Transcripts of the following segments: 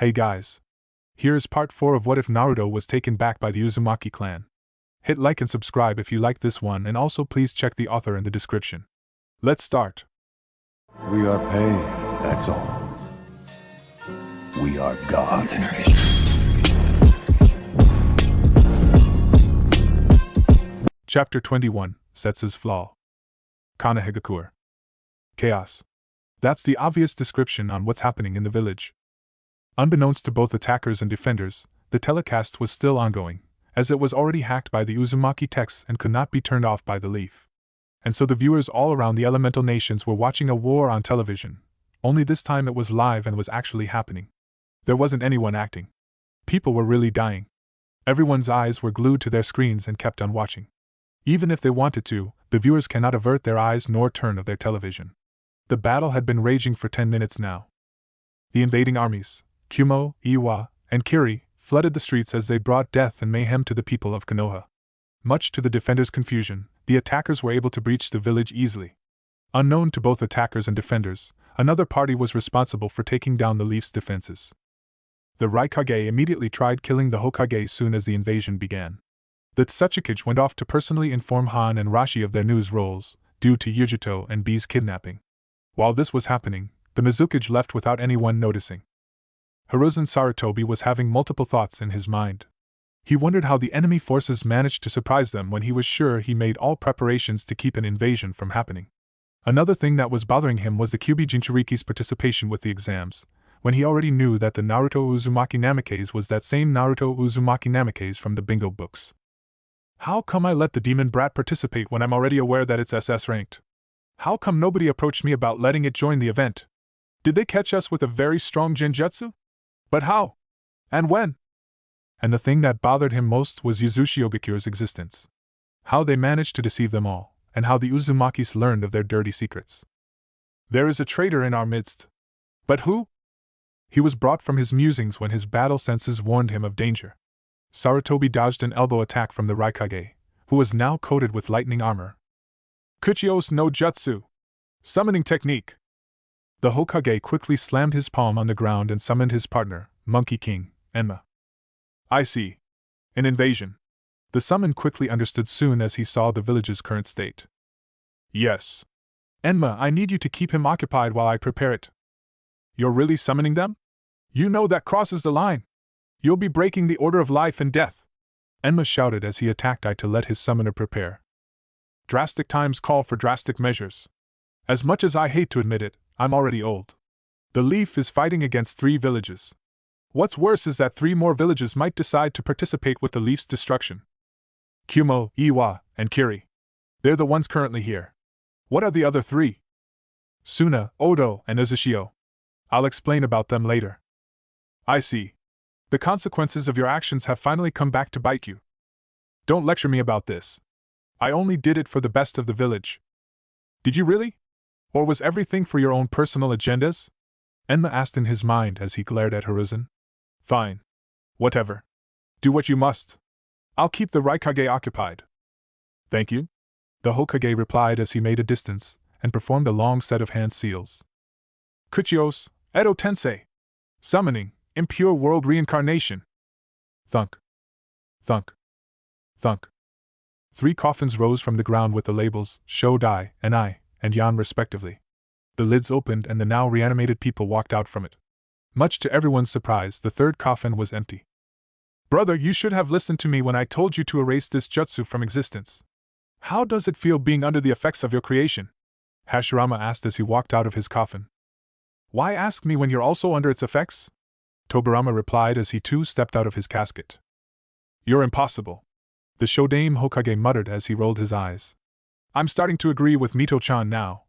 Hey guys. Here is part 4 of What If Naruto Was Taken Back by the Uzumaki Clan. Hit like and subscribe if you like this one, and also please check the author in the description. Let's start. We are paid, that's all. We are God. Chapter 21, Setsu's Flaw. Kanehagakur. Chaos. That's the obvious description on what's happening in the village. Unbeknownst to both attackers and defenders, the telecast was still ongoing, as it was already hacked by the Uzumaki techs and could not be turned off by the leaf. And so the viewers all around the elemental nations were watching a war on television, only this time it was live and was actually happening. There wasn't anyone acting. People were really dying. Everyone's eyes were glued to their screens and kept on watching. Even if they wanted to, the viewers cannot avert their eyes nor turn of their television. The battle had been raging for 10 minutes now. The invading armies, Kumo, Iwa, and Kiri, flooded the streets as they brought death and mayhem to the people of Konoha. Much to the defenders' confusion, the attackers were able to breach the village easily. Unknown to both attackers and defenders, another party was responsible for taking down the Leaf's defenses. The Raikage immediately tried killing the Hokage soon as the invasion began. The Tsuchikage went off to personally inform Han and Rashi of their news rolls, due to Yujito and B's kidnapping. While this was happening, the Mizukage left without anyone noticing. Hiruzen Sarutobi was having multiple thoughts in his mind. He wondered how the enemy forces managed to surprise them when he was sure he made all preparations to keep an invasion from happening. Another thing that was bothering him was the Kyuubi Jinchuriki's participation with the exams, when he already knew that the Naruto Uzumaki Namikaze was that same Naruto Uzumaki Namikaze from the bingo books. How come I let the demon brat participate when I'm already aware that it's SS ranked? How come nobody approached me about letting it join the event? Did they catch us with a very strong genjutsu? But how? And when? And the thing that bothered him most was Yuzushi Ogakure's existence. How they managed to deceive them all, and how the Uzumakis learned of their dirty secrets. There is a traitor in our midst. But who? He was brought from his musings when his battle senses warned him of danger. Sarutobi dodged an elbow attack from the Raikage, who was now coated with lightning armor. Kuchios no Jutsu! Summoning technique! The Hokage quickly slammed his palm on the ground and summoned his partner, Monkey King, Enma. I see. An invasion. The summon quickly understood soon as he saw the village's current state. Yes. Enma, I need you to keep him occupied while I prepare it. You're really summoning them? You know that crosses the line. You'll be breaking the order of life and death. Enma shouted as he attacked I to let his summoner prepare. Drastic times call for drastic measures. As much as I hate to admit it, I'm already old. The Leaf is fighting against 3 villages. What's worse is that 3 more villages might decide to participate with the Leaf's destruction. Kumo, Iwa, and Kiri. They're the ones currently here. What are the other 3? Suna, Odo, and Uzushio. I'll explain about them later. I see. The consequences of your actions have finally come back to bite you. Don't lecture me about this. I only did it for the best of the village. Did you really? Or was everything for your own personal agendas? Enma asked in his mind as he glared at Hiruzen. Fine. Whatever. Do what you must. I'll keep the Raikage occupied. Thank you. The Hokage replied as he made a distance and performed a long set of hand seals. Kuchios, Edo Tensei. Summoning, impure world reincarnation. Thunk. Thunk. Thunk. 3 coffins rose from the ground with the labels Shodai and I and Yan respectively. The lids opened and the now reanimated people walked out from it. Much to everyone's surprise, the 3rd coffin was empty. Brother, you should have listened to me when I told you to erase this jutsu from existence. How does it feel being under the effects of your creation? Hashirama asked as he walked out of his coffin. Why ask me when you're also under its effects? Tobirama replied as he too stepped out of his casket. You're impossible. The Shodaime Hokage muttered as he rolled his eyes. I'm starting to agree with Mito-chan now.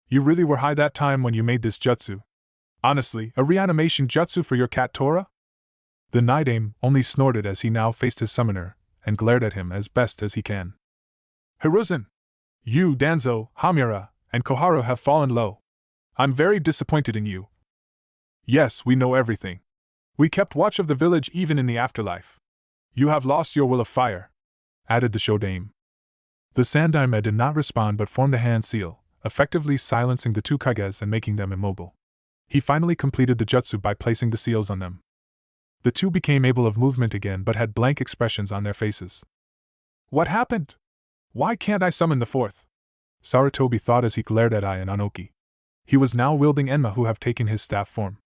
You really were high that time when you made this jutsu. Honestly, a reanimation jutsu for your cat Tora? The Nidaime only snorted as he now faced his summoner, and glared at him as best as he can. Hiruzen! You, Danzo, Hamura, and Koharu have fallen low. I'm very disappointed in you. Yes, we know everything. We kept watch of the village even in the afterlife. You have lost your will of fire, added the Shodaime. The Sandaime did not respond but formed a hand seal, effectively silencing the 2 Kages and making them immobile. He finally completed the jutsu by placing the seals on them, The two became able of movement again but had blank expressions on their faces. What happened? Why can't I summon the fourth? Sarutobi thought as he glared at Ai and Anoki. He was now wielding Enma who have taken his staff form.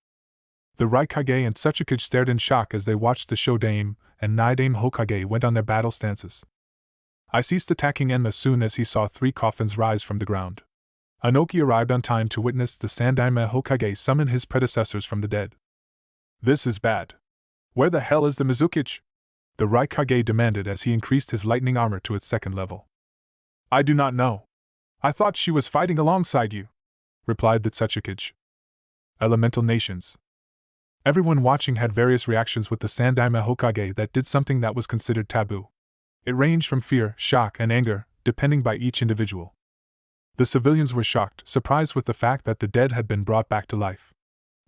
The Raikage and Tsuchikage stared in shock as they watched the Shodame and Nidame Hokage went on their battle stances. I ceased attacking Enma soon as he saw 3 coffins rise from the ground. Anoki arrived on time to witness the Sandaime Hokage summon his predecessors from the dead. This is bad. Where the hell is the Mizukage? The Raikage demanded as he increased his lightning armor to its 2nd level. I do not know. I thought she was fighting alongside you, replied the Tsuchikage. Elemental nations. Everyone watching had various reactions with the Sandaime Hokage that did something that was considered taboo. It ranged from fear, shock, and anger, depending by each individual. The civilians were shocked, surprised with the fact that the dead had been brought back to life.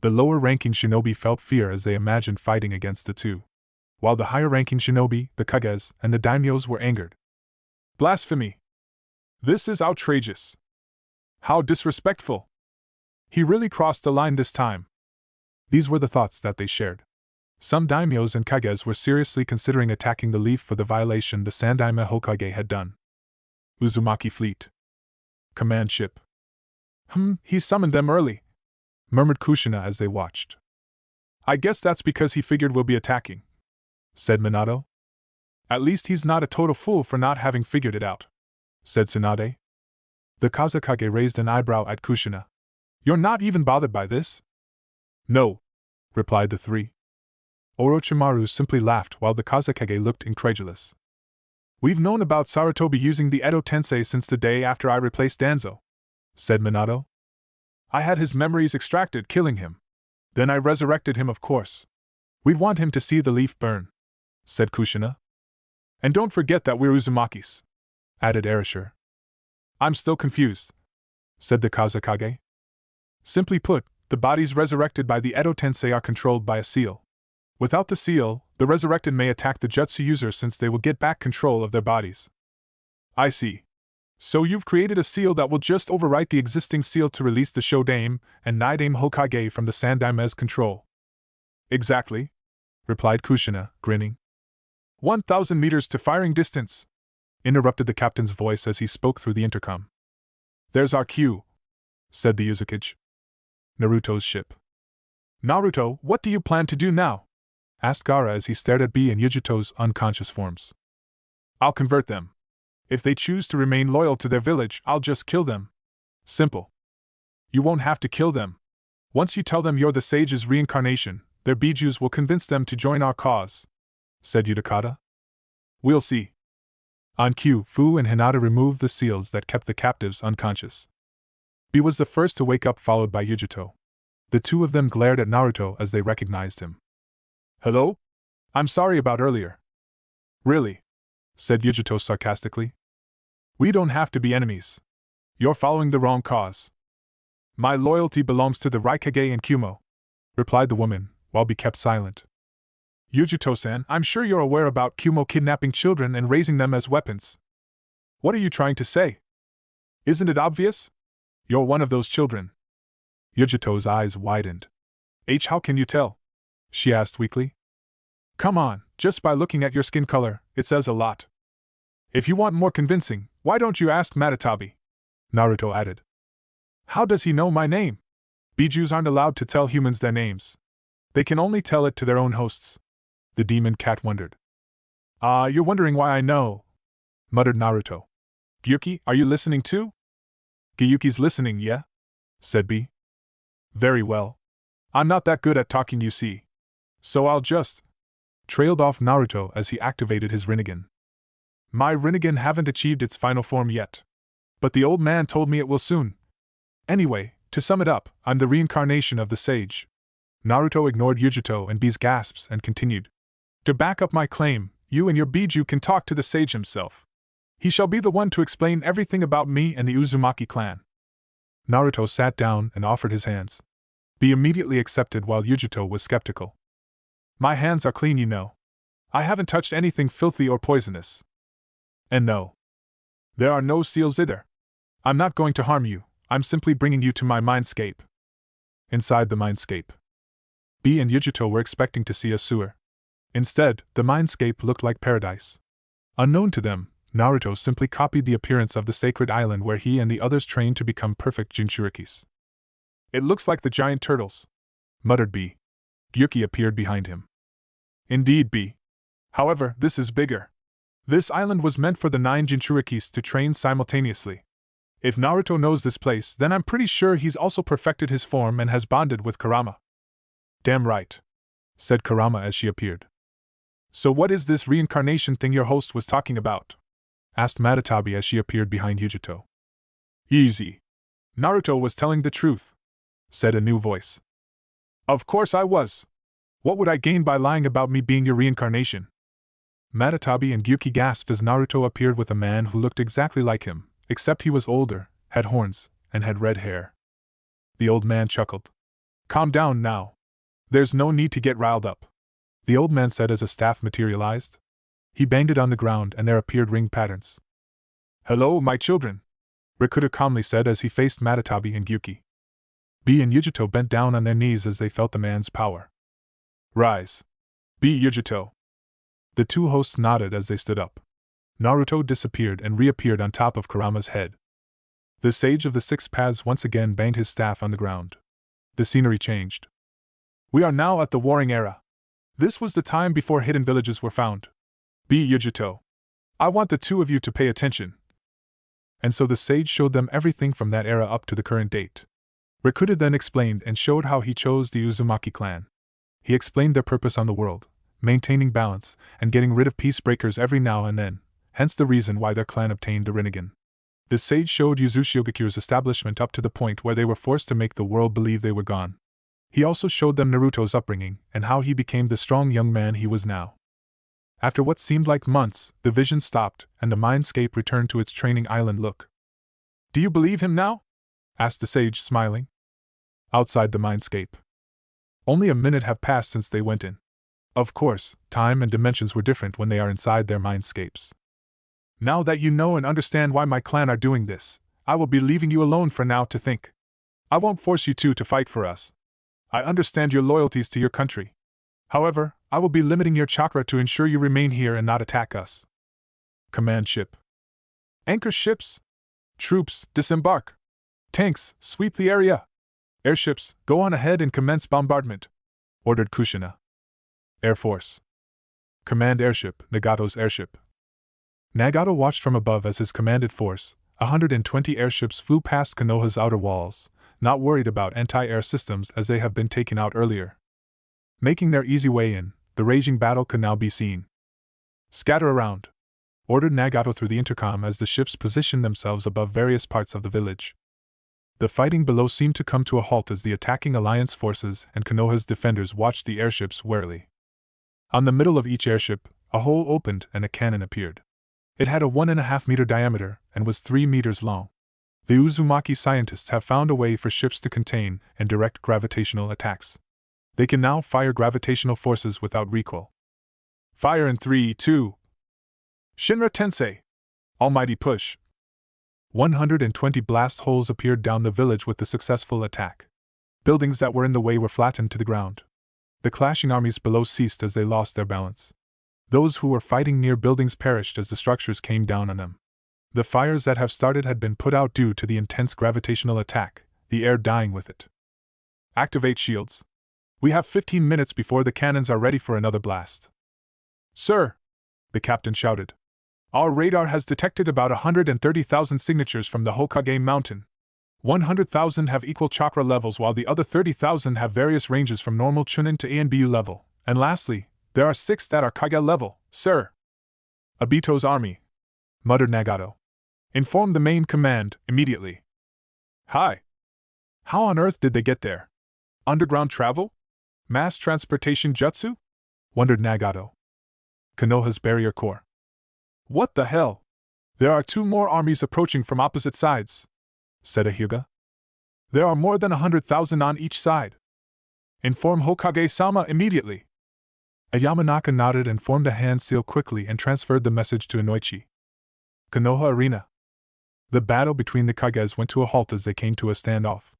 The lower-ranking shinobi felt fear as they imagined fighting against the two, while the higher-ranking shinobi, the kages, and the daimyos were angered. Blasphemy! This is outrageous! How disrespectful! He really crossed the line this time. These were the thoughts that they shared. Some daimyos and kages were seriously considering attacking the leaf for the violation the Sandaime Hokage had done. Uzumaki Fleet. Command ship. He summoned them early, murmured Kushina as they watched. I guess that's because he figured we'll be attacking, said Minato. At least he's not a total fool for not having figured it out, said Tsunade. The Kazekage raised an eyebrow at Kushina. You're not even bothered by this? No, replied the 3. Orochimaru simply laughed while the Kazekage looked incredulous. We've known about Sarutobi using the Edo Tensei since the day after I replaced Danzo, said Minato. I had his memories extracted, killing him. Then I resurrected him, of course. We'd want him to see the leaf burn, said Kushina. And don't forget that we're Uzumakis, added Erasure. I'm still confused, said the Kazekage. Simply put, the bodies resurrected by the Edo Tensei are controlled by a seal. Without the seal, the resurrected may attack the jutsu user since they will get back control of their bodies. I see. So you've created a seal that will just overwrite the existing seal to release the Shodame and Nidame Hokage from the Sandaime's control. Exactly, replied Kushina, grinning. 1,000 meters to firing distance, interrupted the captain's voice as he spoke through the intercom. There's our cue, said the Uzukage. Naruto's ship. Naruto, what do you plan to do now? Asked Gaara as he stared at B and Yujito's unconscious forms. I'll convert them. If they choose to remain loyal to their village, I'll just kill them. Simple. You won't have to kill them. Once you tell them you're the sage's reincarnation, their bijus will convince them to join our cause, said Utakata. We'll see. On cue, Fu and Hinata removed the seals that kept the captives unconscious. B was the first to wake up, followed by Yujito. The two of them glared at Naruto as they recognized him. Hello? I'm sorry about earlier. Really? Said Yujito sarcastically. We don't have to be enemies. You're following the wrong cause. My loyalty belongs to the Raikage and Kumo, replied the woman, while B kept silent. Yujito-san, I'm sure you're aware about Kumo kidnapping children and raising them as weapons. What are you trying to say? Isn't it obvious? You're one of those children. Yujito's eyes widened. How can you tell? She asked weakly. Come on, just by looking at your skin color, it says a lot. If you want more convincing, why don't you ask Matatabi? Naruto added. How does he know my name? Bijus aren't allowed to tell humans their names. They can only tell it to their own hosts. The demon cat wondered. You're wondering why I know, muttered Naruto. Gyuki, are you listening too? Gyuki's listening, yeah? Said B. Very well. I'm not that good at talking, you see. So I'll just... trailed off Naruto as he activated his Rinnegan. My Rinnegan haven't achieved its final form yet. But the old man told me it will soon. Anyway, to sum it up, I'm the reincarnation of the sage. Naruto ignored Yujito and B's gasps and continued. To back up my claim, you and your Biju can talk to the sage himself. He shall be the one to explain everything about me and the Uzumaki clan. Naruto sat down and offered his hands. B immediately accepted while Yujito was skeptical. My hands are clean, you know. I haven't touched anything filthy or poisonous. And no. There are no seals either. I'm not going to harm you, I'm simply bringing you to my mindscape. Inside the mindscape, B and Yujito were expecting to see a sewer, Instead, the mindscape looked like paradise. Unknown to them, Naruto simply copied the appearance of the sacred island where he and the others trained to become perfect Jinchurikis. It looks like the giant turtles, muttered B. Gyuki appeared behind him. Indeed, B. However, this is bigger. This island was meant for the 9 Jinchurikis to train simultaneously. If Naruto knows this place, then I'm pretty sure he's also perfected his form and has bonded with Kurama. Damn right, said Kurama as she appeared. So what is this reincarnation thing your host was talking about? Asked Matatabi as she appeared behind Yujito. Easy. Naruto was telling the truth, said a new voice. Of course I was. What would I gain by lying about me being your reincarnation? Matatabi and Gyuki gasped as Naruto appeared with a man who looked exactly like him, except he was older, had horns, and had red hair. The old man chuckled. Calm down now. There's no need to get riled up, the old man said as a staff materialized. He banged it on the ground and there appeared ring patterns. Hello, my children, Rikuta calmly said as he faced Matatabi and Gyuki. B and Yujito bent down on their knees as they felt the man's power. Rise. B. Yujito. The two hosts nodded as they stood up. Naruto disappeared and reappeared on top of Kurama's head. The sage of the 6 paths once again banged his staff on the ground. The scenery changed. We are now at the Warring Era. This was the time before hidden villages were found. B. Yujito. I want the two of you to pay attention. And so the sage showed them everything from that era up to the current date. Rikuta then explained and showed how he chose the Uzumaki clan. He explained their purpose on the world, maintaining balance, and getting rid of peacebreakers every now and then, hence the reason why their clan obtained the Rinnegan. The sage showed Uzushiogakyo's establishment up to the point where they were forced to make the world believe they were gone. He also showed them Naruto's upbringing and how he became the strong young man he was now. After what seemed like months, the vision stopped and the mindscape returned to its training island look. Do you believe him now? Asked the sage, smiling. Outside the mindscape. Only a minute have passed since they went in. Of course, time and dimensions were different when they are inside their mindscapes. Now that you know and understand why my clan are doing this, I will be leaving you alone for now to think. I won't force you two to fight for us. I understand your loyalties to your country. However, I will be limiting your chakra to ensure you remain here and not attack us. Command ship. Anchor ships. Troops, disembark. Tanks, sweep the area. Airships, go on ahead and commence bombardment, ordered Kushina. Air Force. Command airship, Nagato's airship. Nagato watched from above as his commanded force, 120 airships flew past Konoha's outer walls, not worried about anti-air systems as they have been taken out earlier. Making their easy way in, the raging battle could now be seen. Scatter around, ordered Nagato through the intercom as the ships positioned themselves above various parts of the village. The fighting below seemed to come to a halt as the attacking alliance forces and Konoha's defenders watched the airships warily. On the middle of each airship, a hole opened and a cannon appeared. It had a 1.5-meter diameter and was 3 meters long. The Uzumaki scientists have found a way for ships to contain and direct gravitational attacks. They can now fire gravitational forces without recoil. Fire in 3, 2. Shinra Tensei! Almighty push! 120 blast holes appeared down the village with the successful attack. Buildings that were in the way were flattened to the ground. The clashing armies below ceased as they lost their balance. Those who were fighting near buildings perished as the structures came down on them. The fires that have started had been put out due to the intense gravitational attack, the air dying with it. Activate shields. We have 15 minutes before the cannons are ready for another blast. Sir! The captain shouted. Our radar has detected about 130,000 signatures from the Hokage mountain. 100,000 have equal chakra levels while the other 30,000 have various ranges from normal Chunin to ANBU level, and lastly, there are 6 that are Kage level, sir. Obito's army, muttered Nagato. Inform the main command, immediately. Hi. How on earth did they get there? Underground travel? Mass transportation jutsu? Wondered Nagato. Konoha's barrier core. What the hell? There are 2 more armies approaching from opposite sides, said a Hyuga. There are more than 100,000 on each side. Inform Hokage-sama immediately. A Yamanaka nodded and formed a hand seal quickly and transferred the message to Inoichi. Konoha Arena. The battle between the Kages went to a halt as they came to a standoff.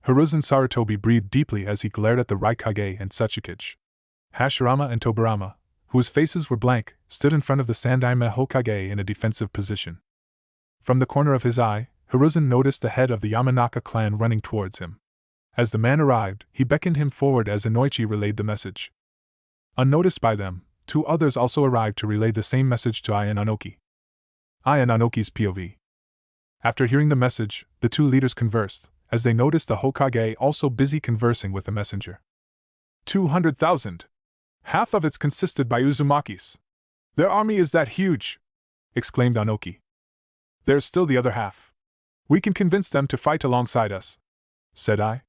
Hiruzen Sarutobi breathed deeply as he glared at the Raikage and Tsuchikage. Hashirama and Tobarama, whose faces were blank, stood in front of the Sandaime Hokage in a defensive position. From the corner of his eye, Hiruzen noticed the head of the Yamanaka clan running towards him. As the man arrived, he beckoned him forward as Inoichi relayed the message. Unnoticed by them, 2 others also arrived to relay the same message to Ai and Anoki. Ai and Anoki's POV. After hearing the message, the 2 leaders conversed, as they noticed the Hokage also busy conversing with the messenger. 200,000! Half of it's consisted by Uzumakis. Their army is that huge! Exclaimed Anoki. There's still the other half. We can convince them to fight alongside us, said I.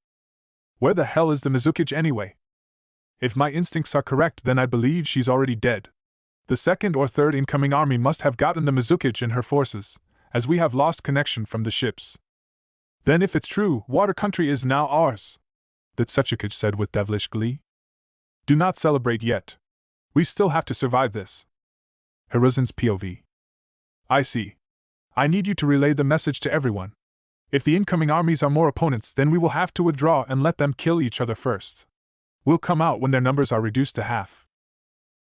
Where the hell is the Mizukage anyway? If my instincts are correct, then I believe she's already dead. The 2nd or 3rd incoming army must have gotten the Mizukage and her forces, as we have lost connection from the ships. Then if it's true, Water Country is now ours, the Tsuchikage said with devilish glee. Do not celebrate yet. We still have to survive this. Hiruzen's POV. I see. I need you to relay the message to everyone. If the incoming armies are more opponents, then we will have to withdraw and let them kill each other first. We'll come out when their numbers are reduced to half.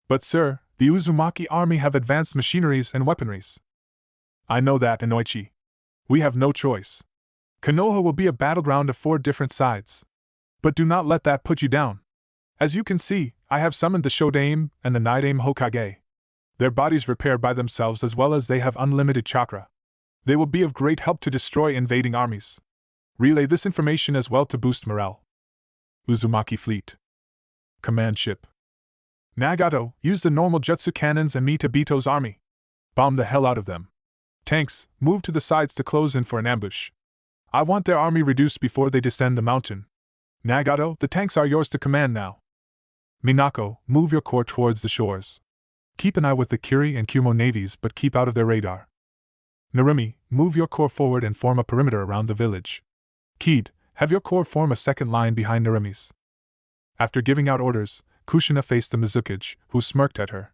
But sir, the Uzumaki army have advanced machineries and weaponries. I know that, Inoichi. We have no choice. Konoha will be a battleground of 4 different sides. But do not let that put you down. As you can see, I have summoned the Shodaime and the Nidaime Hokage. Their bodies repair by themselves as well as they have unlimited chakra. They will be of great help to destroy invading armies. Relay this information as well to boost morale. Uzumaki Fleet. Command Ship. Nagato, use the normal jutsu cannons and meet Obito's army. Bomb the hell out of them. Tanks, move to the sides to close in for an ambush. I want their army reduced before they descend the mountain. Nagato, the tanks are yours to command now. Minako, move your corps towards the shores. Keep an eye with the Kiri and Kumo navies but keep out of their radar. Narumi, move your corps forward and form a perimeter around the village. Keed, have your corps form a second line behind Narumi's. After giving out orders, Kushina faced the Mizukage, who smirked at her.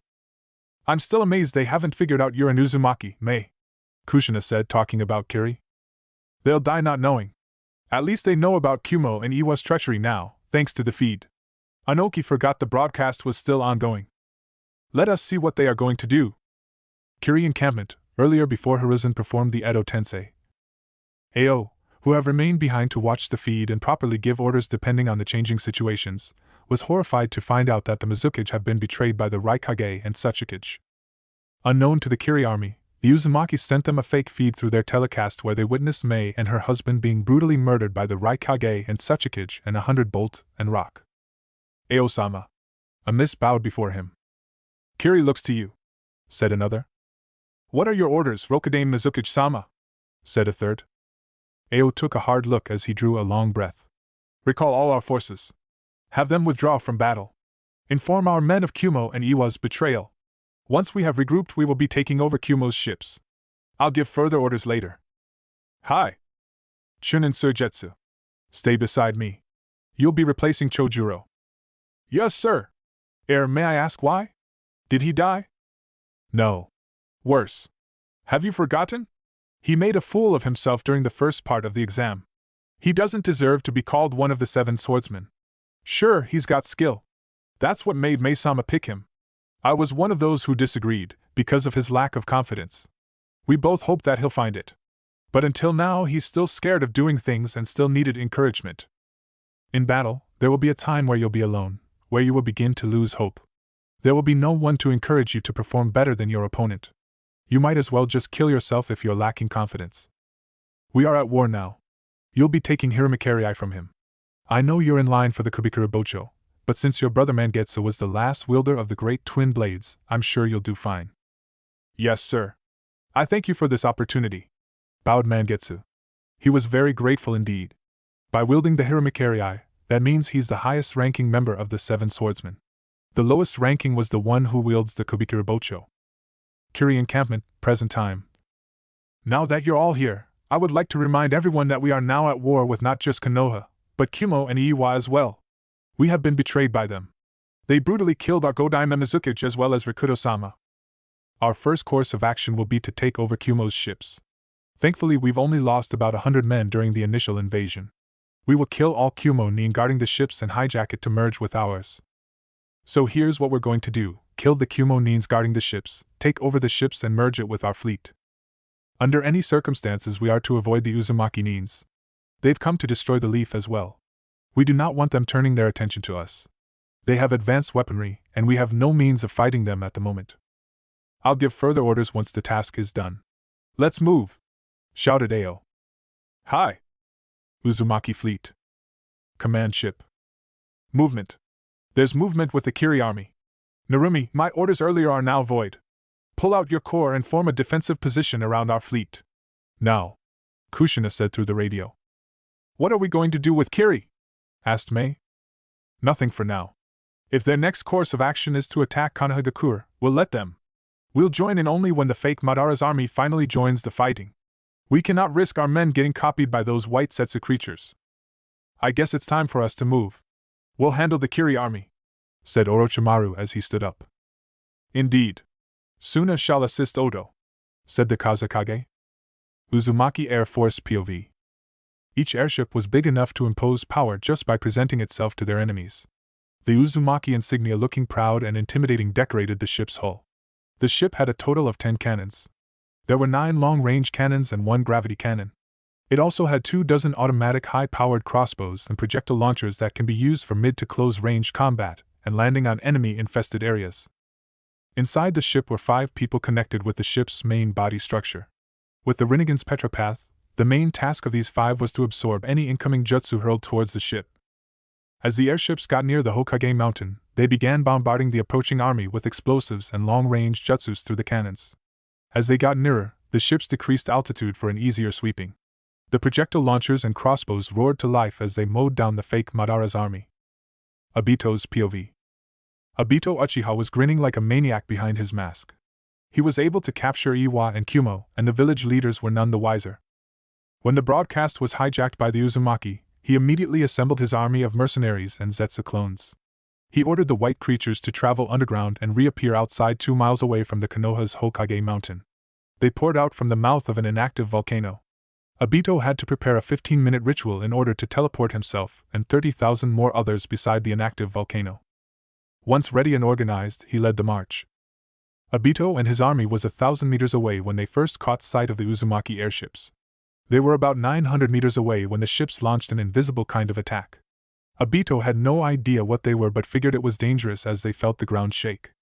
I'm still amazed they haven't figured out you're an Uzumaki, Mei, Kushina said, talking about Kiri. They'll die not knowing. At least they know about Kumo and Iwa's treachery now, thanks to the feed. Anoki forgot the broadcast was still ongoing. Let us see what they are going to do. Kiri encampment, earlier before Hiruzen performed the Edo Tensei. Ao, who have remained behind to watch the feed and properly give orders depending on the changing situations, was horrified to find out that the Mizukage have been betrayed by the Raikage and Tsuchikage. Unknown to the Kiri army, the Uzumaki sent them a fake feed through their telecast where they witnessed Mei and her husband being brutally murdered by the Raikage and Tsuchikage and 100 bolt and rock. Ao-sama. A miss bowed before him. Kiri looks to you, said another. What are your orders, Rokudame Mizukage-sama? Said a third. Ao took a hard look as he drew a long breath. Recall all our forces. Have them withdraw from battle. Inform our men of Kumo and Iwa's betrayal. Once we have regrouped, we will be taking over Kumo's ships. I'll give further orders later. Hi. Chunin Suigetsu. Stay beside me. You'll be replacing Chojuro. Yes, sir. May I ask why? Did he die? No. Worse. Have you forgotten? He made a fool of himself during the first part of the exam. He doesn't deserve to be called one of the 7 swordsmen. Sure, he's got skill. That's what made Mei-sama pick him. I was one of those who disagreed, because of his lack of confidence. We both hope that he'll find it. But until now, he's still scared of doing things and still needed encouragement. In battle, there will be a time where you'll be alone, where you will begin to lose hope. There will be no one to encourage you to perform better than your opponent. You might as well just kill yourself if you're lacking confidence. We are at war now. You'll be taking Hiromikarii from him. I know you're in line for the Kubikura Bocho, but since your brother Mangetsu was the last wielder of the great twin blades, I'm sure you'll do fine. Yes, sir. I thank you for this opportunity, bowed Mangetsu. He was very grateful indeed. By wielding the Hiromikarii, that means he's the highest ranking member of the 7 swordsmen. The lowest ranking was the one who wields the Kubikura Bocho. Kiri encampment, present time. Now that you're all here, I would like to remind everyone that we are now at war with not just Konoha, but Kumo and Iwa as well. We have been betrayed by them. They brutally killed our Godaime Mizukage as well as Rikudo-sama. Our first course of action will be to take over Kumo's ships. Thankfully, we've only lost about 100 men during the initial invasion. We will kill all Kumo Nin guarding the ships and hijack it to merge with ours. So here's what we're going to do: kill the Kumo Nins guarding the ships, take over the ships and merge it with our fleet. Under any circumstances we are to avoid the Uzumaki Nins. They've come to destroy the Leaf as well. We do not want them turning their attention to us. They have advanced weaponry, and we have no means of fighting them at the moment. I'll give further orders once the task is done. Let's move! Shouted Ao. Hi! Uzumaki Fleet. Command ship. Movement. There's movement with the Kiri army. Narumi, my orders earlier are now void. Pull out your core and form a defensive position around our fleet. Now, Kushina said through the radio. What are we going to do with Kiri? Asked Mei. Nothing for now. If their next course of action is to attack Konohagakure, we'll let them. We'll join in only when the fake Madara's army finally joins the fighting. We cannot risk our men getting copied by those white Setsu creatures. I guess it's time for us to move. We'll handle the Kiri army, said Orochimaru as he stood up. Indeed. Suna shall assist Odo, said the Kazekage. Uzumaki Air Force POV. Each airship was big enough to impose power just by presenting itself to their enemies. The Uzumaki insignia looking proud and intimidating decorated the ship's hull. The ship had a total of 10 cannons. There were 9 long-range cannons and 1 gravity cannon. It also had 24 automatic high-powered crossbows and projectile launchers that can be used for mid to close-range combat and landing on enemy-infested areas. Inside the ship were 5 people connected with the ship's main body structure. With the Rinnegan's Petropath, the main task of these 5 was to absorb any incoming jutsu hurled towards the ship. As the airships got near the Hokage mountain, they began bombarding the approaching army with explosives and long-range jutsus through the cannons. As they got nearer, the ships decreased altitude for an easier sweeping. The projectile launchers and crossbows roared to life as they mowed down the fake Madara's army. Obito's POV. Obito Uchiha was grinning like a maniac behind his mask. He was able to capture Iwa and Kumo, and the village leaders were none the wiser. When the broadcast was hijacked by the Uzumaki, he immediately assembled his army of mercenaries and Zetsu clones. He ordered the white creatures to travel underground and reappear outside 2 miles away from the Konoha's Hokage mountain. They poured out from the mouth of an inactive volcano. Obito had to prepare a 15-minute ritual in order to teleport himself and 30,000 more others beside the inactive volcano. Once ready and organized, he led the march. Obito and his army was 1,000 meters away when they first caught sight of the Uzumaki airships. They were about 900 meters away when the ships launched an invisible kind of attack. Obito had no idea what they were but figured it was dangerous as they felt the ground shake.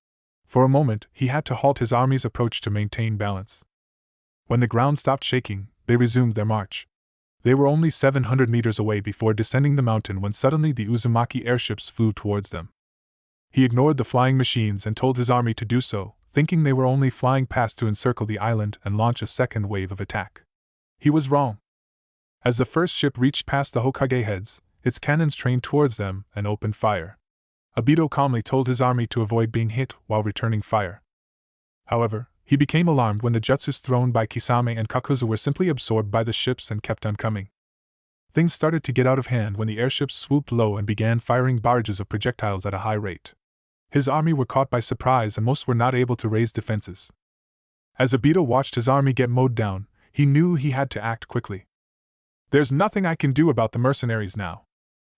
For a moment, he had to halt his army's approach to maintain balance. When the ground stopped shaking, they resumed their march. They were only 700 meters away before descending the mountain when suddenly the Uzumaki airships flew towards them. He ignored the flying machines and told his army to do so, thinking they were only flying past to encircle the island and launch a second wave of attack. He was wrong. As the first ship reached past the Hokage heads, its cannons trained towards them and opened fire. Obito calmly told his army to avoid being hit while returning fire. However, he became alarmed when the jutsus thrown by Kisame and Kakuzu were simply absorbed by the ships and kept on coming. Things started to get out of hand when the airships swooped low and began firing barrages of projectiles at a high rate. His army were caught by surprise and most were not able to raise defenses. As Obito watched his army get mowed down, he knew he had to act quickly. There's nothing I can do about the mercenaries now.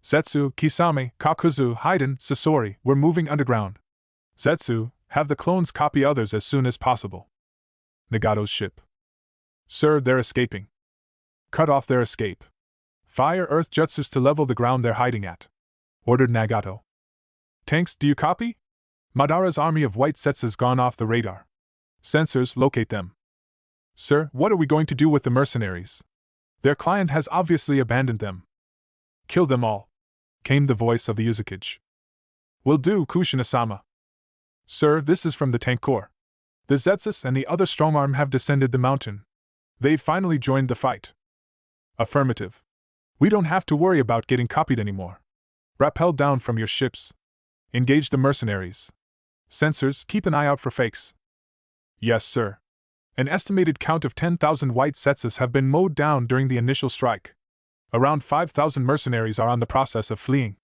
Zetsu, Kisame, Kakuzu, Haiden, Sasori, we're moving underground. Zetsu, have the clones copy others as soon as possible. Nagato's ship. Sir, they're escaping. Cut off their escape. Fire earth jutsus to level the ground they're hiding at, ordered Nagato. Tanks, do you copy? Madara's army of white Setsu's gone off the radar. Sensors, locate them. Sir, what are we going to do with the mercenaries? Their client has obviously abandoned them. Kill them all, came the voice of the Uzukage. Will do, Kushina-sama. Sir, this is from the tank corps. The Zetsus and the other strongarm have descended the mountain. They've finally joined the fight. Affirmative. We don't have to worry about getting copied anymore. Rappel down from your ships. Engage the mercenaries. Sensors, keep an eye out for fakes. Yes, sir. An estimated count of 10,000 white Setsus have been mowed down during the initial strike. Around 5,000 mercenaries are on the process of fleeing.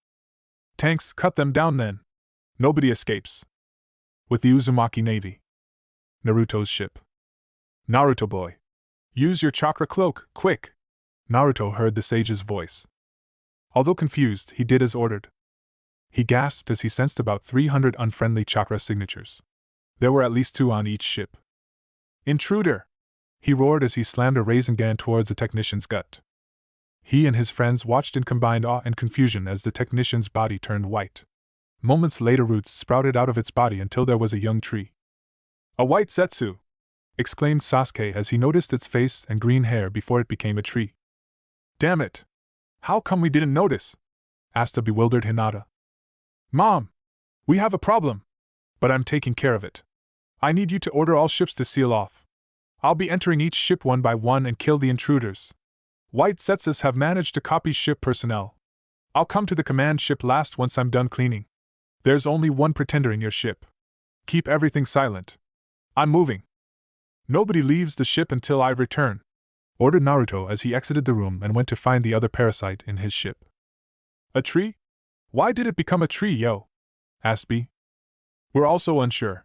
Tanks, cut them down then. Nobody escapes. With the Uzumaki Navy. Naruto's ship. Naruto boy. Use your chakra cloak, quick! Naruto heard the sage's voice. Although confused, he did as ordered. He gasped as he sensed about 300 unfriendly chakra signatures. There were at least 2 on each ship. Intruder! He roared as he slammed a Rasengan towards the technician's gut. He and his friends watched in combined awe and confusion as the technician's body turned white. Moments later, roots sprouted out of its body until there was a young tree. A white Zetsu! Exclaimed Sasuke as he noticed its face and green hair before it became a tree. Damn it! How come we didn't notice? Asked a bewildered Hinata. Mom! We have a problem! But I'm taking care of it. I need you to order all ships to seal off. I'll be entering each ship one by one and kill the intruders. White Zetsus have managed to copy ship personnel. I'll come to the command ship last once I'm done cleaning. There's only one pretender in your ship. Keep everything silent. I'm moving. Nobody leaves the ship until I return, ordered Naruto as he exited the room and went to find the other parasite in his ship. A tree? Why did it become a tree, yo? Asked B. We're also unsure.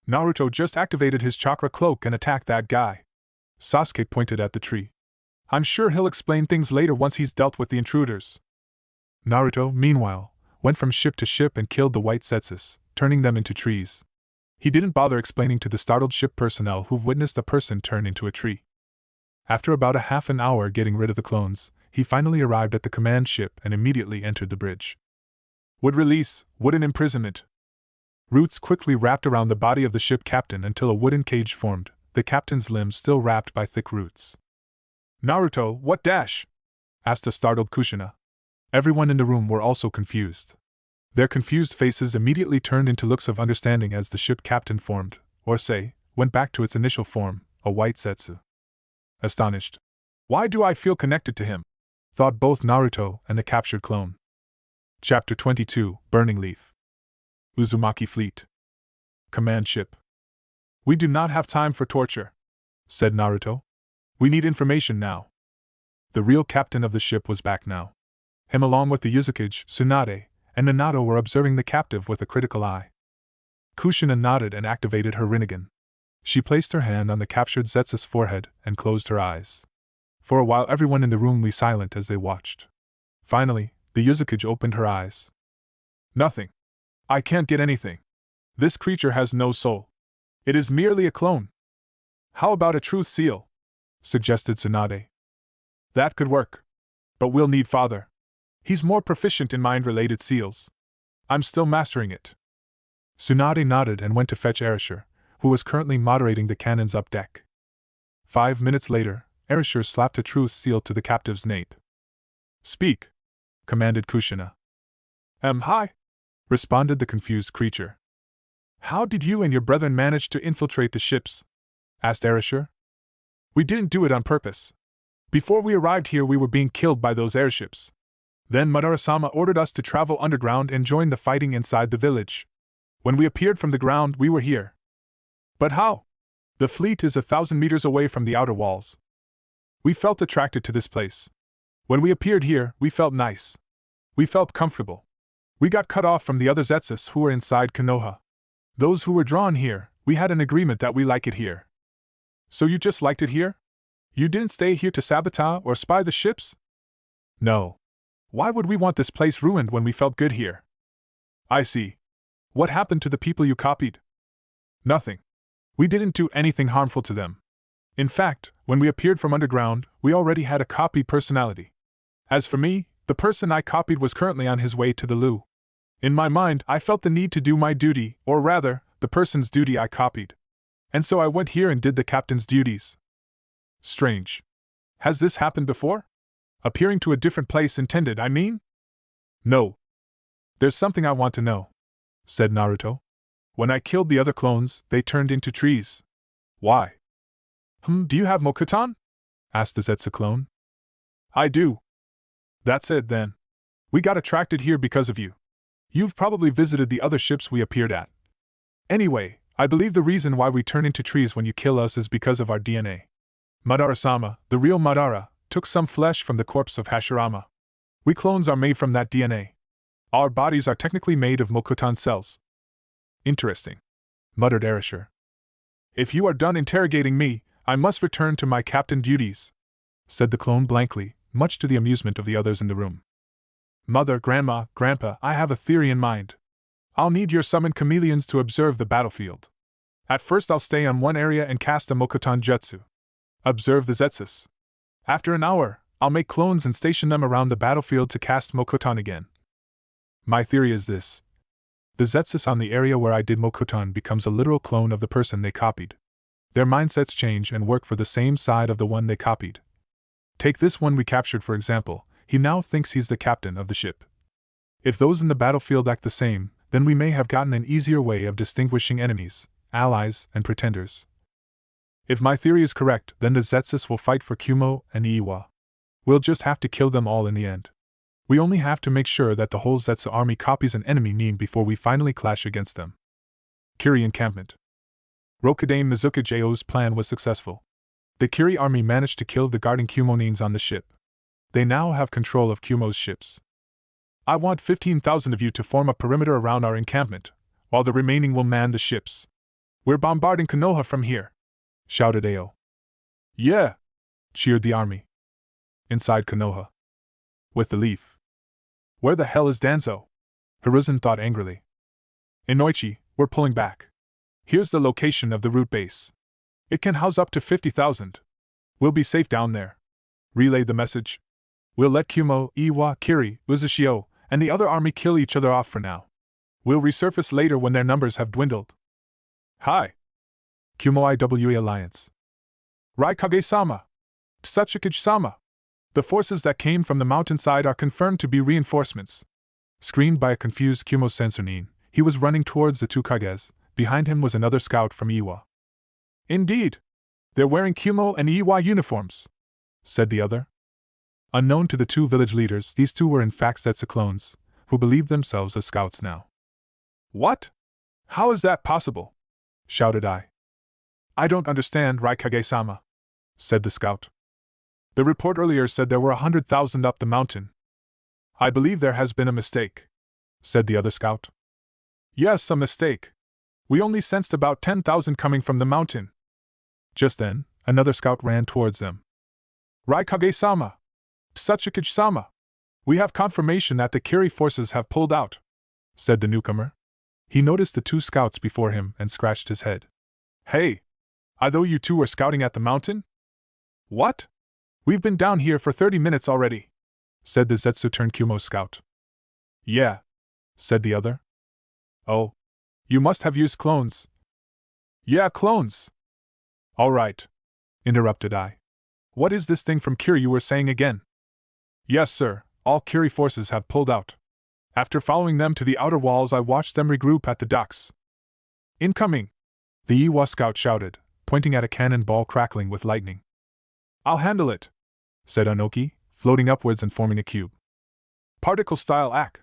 Naruto just activated his chakra cloak and attacked that guy. Sasuke pointed at the tree. I'm sure he'll explain things later once he's dealt with the intruders. Naruto, meanwhile, went from ship to ship and killed the white Zetsus, turning them into trees. He didn't bother explaining to the startled ship personnel who've witnessed a person turn into a tree. After about a half an hour getting rid of the clones, he finally arrived at the command ship and immediately entered the bridge. Wood release, wooden imprisonment. Roots quickly wrapped around the body of the ship captain until a wooden cage formed, the captain's limbs still wrapped by thick roots. Naruto, what dash? Asked a startled Kushina. Everyone in the room were also confused. Their confused faces immediately turned into looks of understanding as the ship captain formed, or say, went back to its initial form, a white Zetsu. Astonished. Why do I feel connected to him? Thought both Naruto and the captured clone. Chapter 22, Burning Leaf. Uzumaki Fleet. Command ship. We do not have time for torture, said Naruto. We need information now. The real captain of the ship was back now. Him along with the Uzumaki, Tsunade, and Minato were observing the captive with a critical eye. Kushina nodded and activated her Rinnegan. She placed her hand on the captured Zetsu's forehead and closed her eyes. For a while everyone in the room lay silent as they watched. Finally, the Uzumaki opened her eyes. Nothing. I can't get anything. This creature has no soul. It is merely a clone. How about a truth seal? Suggested Tsunade. That could work. But we'll need Father. He's more proficient in mind-related seals. I'm still mastering it. Tsunade nodded and went to fetch Erasure, who was currently moderating the cannons up deck. 5 minutes later, Erasure slapped a truth seal to the captive's nape. Speak, commanded Kushina. Hi, responded the confused creature. How did you and your brethren manage to infiltrate the ships? Asked Erasure. We didn't do it on purpose. Before we arrived here we were being killed by those airships. Then Madara-sama ordered us to travel underground and join the fighting inside the village. When we appeared from the ground, we were here. But how? The fleet is 1,000 meters away from the outer walls. We felt attracted to this place. When we appeared here, we felt nice. We felt comfortable. We got cut off from the other Zetsus who were inside Konoha. Those who were drawn here, we had an agreement that we like it here. So you just liked it here? You didn't stay here to sabotage or spy the ships? No. Why would we want this place ruined when we felt good here? I see. What happened to the people you copied? Nothing. We didn't do anything harmful to them. In fact, when we appeared from underground, we already had a copied personality. As for me, the person I copied was currently on his way to the loo. In my mind, I felt the need to do my duty, or rather, the person's duty I copied. And so I went here and did the captain's duties. Strange. Has this happened before? Appearing to a different place intended, I mean? No. There's something I want to know, said Naruto. When I killed the other clones, they turned into trees. Why? Do you have Mokutan? Asked the Zetsu clone. I do. That's it then. We got attracted here because of you. You've probably visited the other ships we appeared at. Anyway, I believe the reason why we turn into trees when you kill us is because of our DNA. Madara-sama, the real Madara, took some flesh from the corpse of Hashirama. We clones are made from that DNA. Our bodies are technically made of Mokutan cells. Interesting, muttered Erasure. If you are done interrogating me, I must return to my captain duties, said the clone blankly, much to the amusement of the others in the room. Mother, Grandma, Grandpa, I have a theory in mind. I'll need your summoned chameleons to observe the battlefield. At first I'll stay on one area and cast a Mokotan Jutsu. Observe the Zetsus. After an hour, I'll make clones and station them around the battlefield to cast Mokotan again. My theory is this. The Zetsus on the area where I did Mokotan becomes a literal clone of the person they copied. Their mindsets change and work for the same side of the one they copied. Take this one we captured for example, he now thinks he's the captain of the ship. If those in the battlefield act the same, then we may have gotten an easier way of distinguishing enemies, allies, and pretenders. If my theory is correct, then the Zetsus will fight for Kumo and Iiwa. We'll just have to kill them all in the end. We only have to make sure that the whole Zetsu army copies an enemy nin before we finally clash against them. Kiri encampment. Rokudame Mizuka Jo's plan was successful. The Kiri army managed to kill the guarding Kumo nins on the ship. They now have control of Kumo's ships. I want 15,000 of you to form a perimeter around our encampment, while the remaining will man the ships. We're bombarding Konoha from here, shouted Ao. Yeah, cheered the army. Inside Konoha. With the leaf. Where the hell is Danzo? Hiruzen thought angrily. Inoichi, we're pulling back. Here's the location of the root base. It can house up to 50,000. We'll be safe down there. Relayed the message. We'll let Kumo, Iiwa, Kiri, Uzushio, and the other army kill each other off for now. We'll resurface later when their numbers have dwindled. Hi. Kumo Iwa Alliance. Raikage-sama. Tsuchikage-sama. The forces that came from the mountainside are confirmed to be reinforcements. Screened by a confused Kumo sensor nin, he was running towards the two Kages. Behind him was another scout from Iwa. Indeed. They're wearing Kumo and Iwa uniforms, said the other. Unknown to the two village leaders, these two were in fact Zetsu clones, who believed themselves as scouts now. What? How is that possible? Shouted I. I don't understand, Raikage-sama, said the scout. The report earlier said there were 100,000 up the mountain. I believe there has been a mistake, said the other scout. Yes, a mistake. We only sensed about 10,000 coming from the mountain. Just then, another scout ran towards them. Raikage-sama! Tsuchikage-sama! We have confirmation that the Kiri forces have pulled out, said the newcomer. He noticed the two scouts before him and scratched his head. Hey! I thought you two were scouting at the mountain? What? We've been down here for 30 minutes already, said the Zetsu-turned-Kumo scout. Yeah, said the other. Oh. You must have used clones. Yeah, clones. All right, interrupted I. What is this thing from Kiri you were saying again? Yes, sir, all Kiri forces have pulled out. After following them to the outer walls, I watched them regroup at the docks. Incoming! The Iwa scout shouted, pointing at a cannonball crackling with lightning. I'll handle it, said Onoki, floating upwards and forming a cube. Particle-style ack.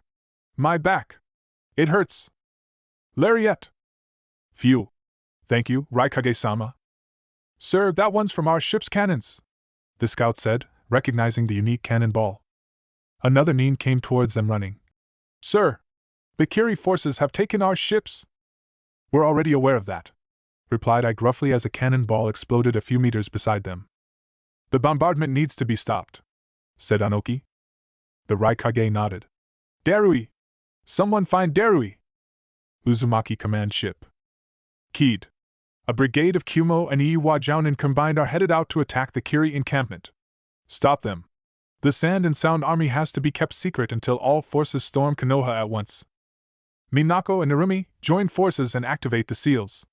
My back. It hurts. Lariat. Phew. Thank you, Raikage-sama. Sir, that one's from our ship's cannons, the scout said, recognizing the unique cannonball. Another nin came towards them running. Sir, the Kiri forces have taken our ships. We're already aware of that, replied I gruffly as a cannonball exploded a few meters beside them. The bombardment needs to be stopped, said Onoki. The Raikage nodded. Darui! Someone find Darui! Uzumaki command ship. Keyed. A brigade of Kumo and Iiwa Jounin combined are headed out to attack the Kiri encampment. Stop them. The Sand and Sound Army has to be kept secret until all forces storm Konoha at once. Minako and Narumi, join forces and activate the seals.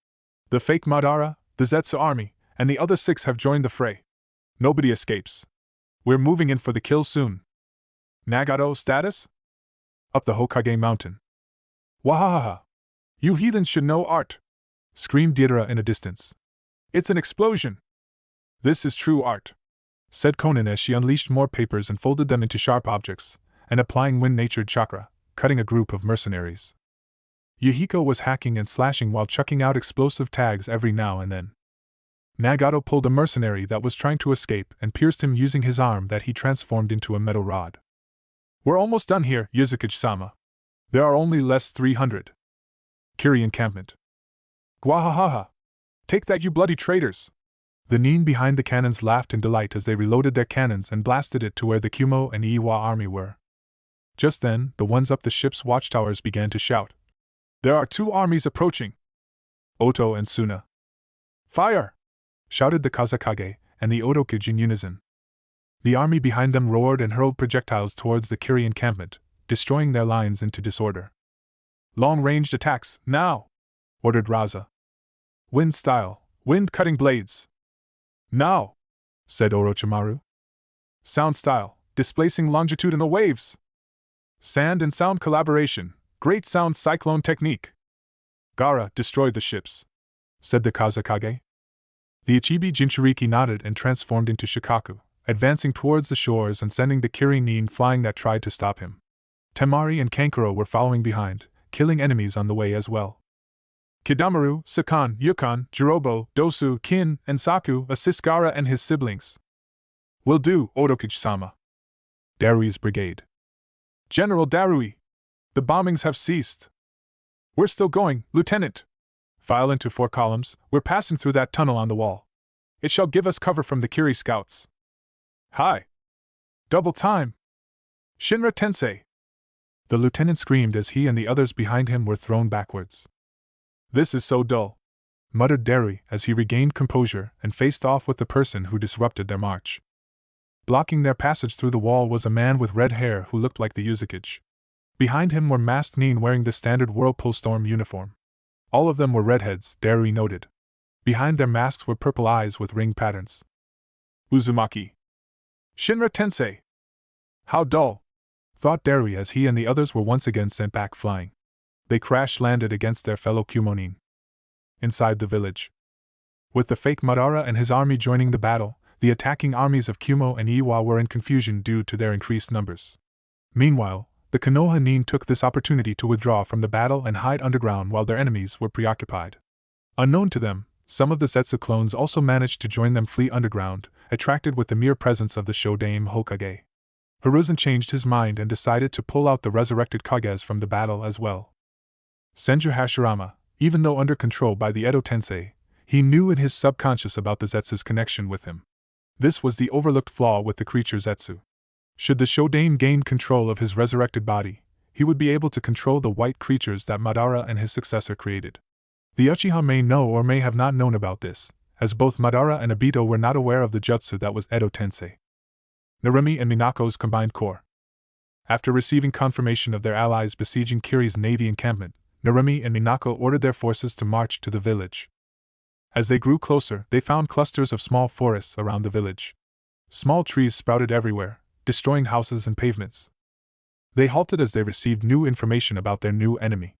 The fake Madara, the Zetsu army, and the other 6 have joined the fray. Nobody escapes. We're moving in for the kill soon. Nagato status? Up the Hokage mountain. Wahahaha! You heathens should know art! Screamed Deidara in a distance. It's an explosion! This is true art, said Konan as she unleashed more papers and folded them into sharp objects, and applying wind-natured chakra, cutting a group of mercenaries. Yuhiko was hacking and slashing while chucking out explosive tags every now and then. Nagato pulled a mercenary that was trying to escape and pierced him using his arm that he transformed into a metal rod. We're almost done here, Yuzukage-sama. There are only less 300. Kiri encampment. Gwahahaha! Take that, you bloody traitors! The nin behind the cannons laughed in delight as they reloaded their cannons and blasted it to where the Kumo and Iiwa army were. Just then, the ones up the ship's watchtowers began to shout. "There are two armies approaching! Oto and Suna!" "Fire!" shouted the Kazekage and the Otokage in unison. The army behind them roared and hurled projectiles towards the Kiri encampment, destroying their lines into disorder. "Long-ranged attacks, now!" ordered Raza. "Wind style, wind-cutting blades!" "Now!" said Orochimaru. "Sound style, displacing longitudinal waves!" "Sand and sound collaboration, great sound cyclone technique!" "Gaara, destroy the ships," said the Kazekage. The Ichibi Jinchuriki nodded and transformed into Shikaku, advancing towards the shores and sending the Kiri Nin flying that tried to stop him. Temari and Kankuro were following behind, killing enemies on the way as well. Kidamaru, Sakan, Yukon, Jirobo, Dosu, Kin, and Saku assist Gaara and his siblings. "Will do, Otokage-sama." Darui's brigade. "General Darui! The bombings have ceased." "We're still going, Lieutenant." "File into 4 columns, we're passing through that tunnel on the wall. It shall give us cover from the Kiri scouts." "Hi! Double time! Shinra Tensei!" The lieutenant screamed as he and the others behind him were thrown backwards. "This is so dull," muttered Darui as he regained composure and faced off with the person who disrupted their march. Blocking their passage through the wall was a man with red hair who looked like the Uzumaki. Behind him were masked Nin wearing the standard Whirlpool Storm uniform. All of them were redheads, Darui noted. Behind their masks were purple eyes with ring patterns. "Uzumaki! Shinra Tensei! How dull!" thought Darui as he and the others were once again sent back flying. They crash-landed against their fellow Kumonin. Inside the village. With the fake Madara and his army joining the battle, the attacking armies of Kumo and Iwa were in confusion due to their increased numbers. Meanwhile, the Konoha Nin took this opportunity to withdraw from the battle and hide underground while their enemies were preoccupied. Unknown to them, some of the Zetsu clones also managed to join them flee underground, attracted with the mere presence of the Shodaime Hokage. Hiruzen changed his mind and decided to pull out the resurrected Kages from the battle as well. Senju Hashirama, even though under control by the Edo Tensei, he knew in his subconscious about the Zetsu's connection with him. This was the overlooked flaw with the creature Zetsu. Should the Shodaime gain control of his resurrected body, he would be able to control the white creatures that Madara and his successor created. The Uchiha may know or may have not known about this, as both Madara and Obito were not aware of the jutsu that was Edo Tensei. Narumi and Minako's combined core. After receiving confirmation of their allies besieging Kiri's navy encampment, Narumi and Minako ordered their forces to march to the village. As they grew closer, they found clusters of small forests around the village. Small trees sprouted everywhere, destroying houses and pavements. They halted as they received new information about their new enemy.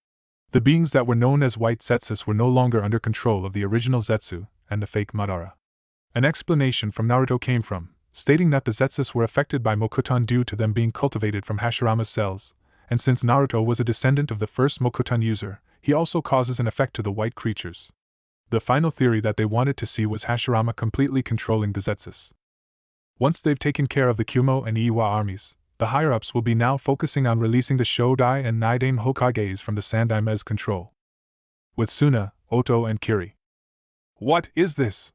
The beings that were known as White Zetsus were no longer under control of the original Zetsu and the fake Madara. An explanation from Naruto came from, stating that the Zetsus were affected by Mokuton due to them being cultivated from Hashirama's cells, and since Naruto was a descendant of the first Mokuton user, he also causes an effect to the white creatures. The final theory that they wanted to see was Hashirama completely controlling the Zetsus. Once they've taken care of the Kumo and Iwa armies, the higher-ups will be now focusing on releasing the Shodai and Nidaime Hokages from the Sandaime's control. With Suna, Oto and Kiri. "What is this?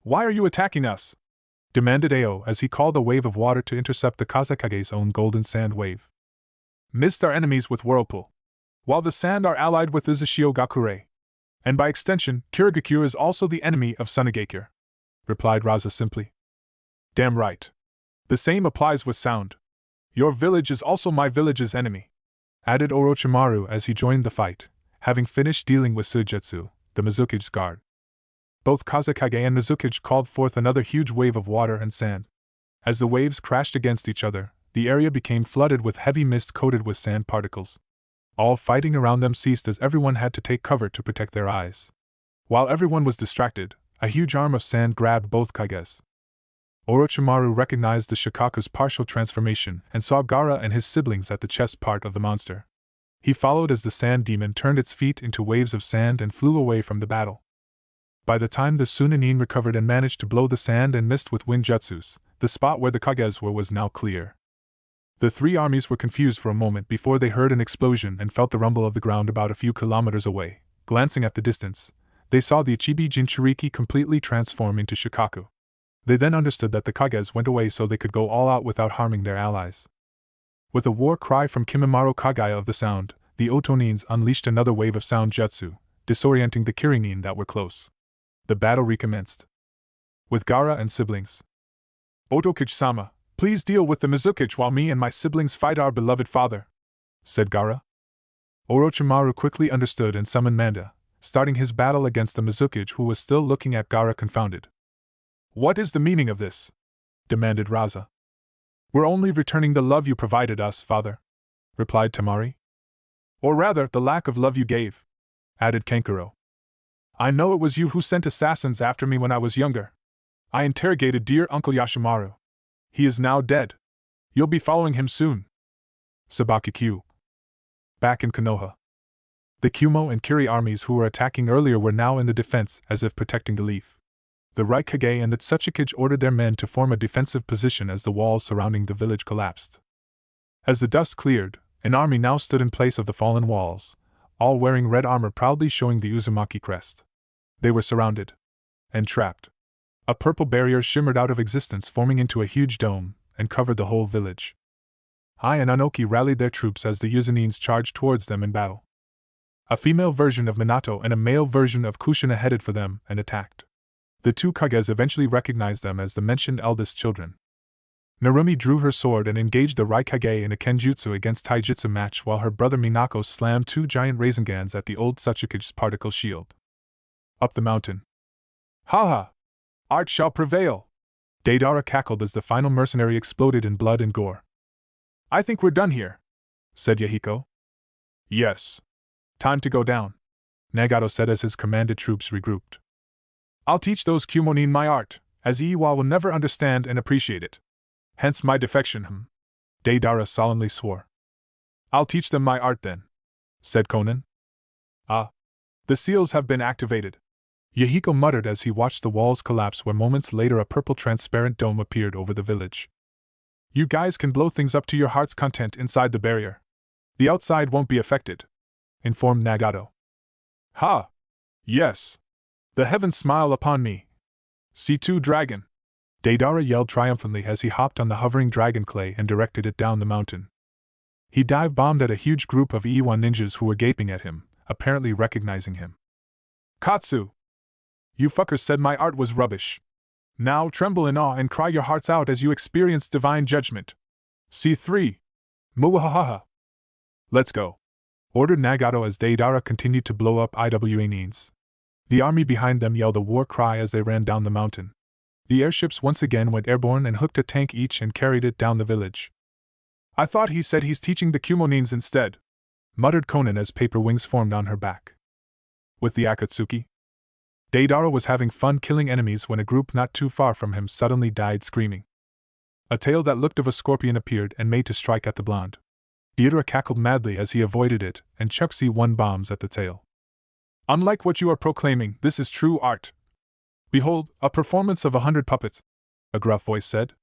Why are you attacking us?" demanded Ao as he called a wave of water to intercept the Kazekage's own golden sand wave. "Mist are enemies with Whirlpool, while the sand are allied with Uzushio Gakure. And by extension, Kirigakure is also the enemy of Sunagakure," replied Raza simply. "Damn right. The same applies with sound. Your village is also my village's enemy," added Orochimaru as he joined the fight, having finished dealing with Suigetsu, the Mizukage's guard. Both Kazekage and Mizukage called forth another huge wave of water and sand. As the waves crashed against each other, the area became flooded with heavy mist coated with sand particles. All fighting around them ceased as everyone had to take cover to protect their eyes. While everyone was distracted, a huge arm of sand grabbed both Kages. Orochimaru recognized the Shikaku's partial transformation and saw Gaara and his siblings at the chest part of the monster. He followed as the sand demon turned its feet into waves of sand and flew away from the battle. By the time the Sunanin recovered and managed to blow the sand and mist with wind jutsus, the spot where the Kages were was now clear. The three armies were confused for a moment before they heard an explosion and felt the rumble of the ground about a few kilometers away. Glancing at the distance, they saw the Ichibi Jinchuriki completely transform into Shikaku. They then understood that the Kages went away so they could go all out without harming their allies. With a war cry from Kimimaro Kagaya of the sound, the Otonins unleashed another wave of sound jutsu, disorienting the Kirin that were close. The battle recommenced. With Gaara and siblings. Otokage-sama, please deal with the Mizukage while me and my siblings fight our beloved father, said Gaara. Orochimaru quickly understood and summoned Manda, starting his battle against the Mizukage, who was still looking at Gaara confounded. What is the meaning of this? Demanded Raza. We're only returning the love you provided us, father, replied Temari. Or rather, the lack of love you gave, added Kankuro. I know it was you who sent assassins after me when I was younger. I interrogated dear Uncle Yashimaru. He is now dead. You'll be following him soon. Sabaki Q. Back in Konoha. The Kumo and Kiri armies who were attacking earlier were now in the defense, as if protecting the leaf. The Right Kage and the Tsuchikage ordered their men to form a defensive position as the walls surrounding the village collapsed. As the dust cleared, an army now stood in place of the fallen walls, all wearing red armor proudly showing the Uzumaki crest. They were surrounded. And trapped. A purple barrier shimmered out of existence, forming into a huge dome, and covered the whole village. Ai and Anoki rallied their troops as the Uzunins charged towards them in battle. A female version of Minato and a male version of Kushina headed for them and attacked. The two Kages eventually recognized them as the mentioned eldest children. Narumi drew her sword and engaged the Raikage in a Kenjutsu against Taijutsu match, while her brother Minako slammed two giant Razengans at the old Tsuchikage's particle shield. Up the mountain. Ha! Art shall prevail! Deidara cackled as the final mercenary exploded in blood and gore. I think we're done here, said Yahiko. Yes. Time to go down, Nagato said as his commanded troops regrouped. I'll teach those Kumonin my art, as Iiwa will never understand and appreciate it. Hence my defection, Deidara solemnly swore. I'll teach them my art then, said Konan. Ah. The seals have been activated, Yahiko muttered as he watched the walls collapse, where moments later a purple transparent dome appeared over the village. You guys can blow things up to your heart's content inside the barrier. The outside won't be affected, informed Nagato. Ha! Yes! The heavens smile upon me. C2 Dragon! Deidara yelled triumphantly as he hopped on the hovering dragon clay and directed it down the mountain. He dive-bombed at a huge group of Iiwa ninjas who were gaping at him, apparently recognizing him. Katsu! You fuckers said my art was rubbish. Now tremble in awe and cry your hearts out as you experience divine judgment. C3. Muwahaha. Let's go, ordered Nagato as Deidara continued to blow up Iwanins. The army behind them yelled a war cry as they ran down the mountain. The airships once again went airborne and hooked a tank each and carried it down the village. I thought he said he's teaching the Kumonins instead, muttered Konan as paper wings formed on her back. With the Akatsuki? Deidara was having fun killing enemies when a group not too far from him suddenly died screaming. A tail that looked of a scorpion appeared and made to strike at the blonde. Deidara cackled madly as he avoided it and chucked C1 bombs at the tail. Unlike what you are proclaiming, this is true art. Behold, a performance of 100 puppets, a gruff voice said.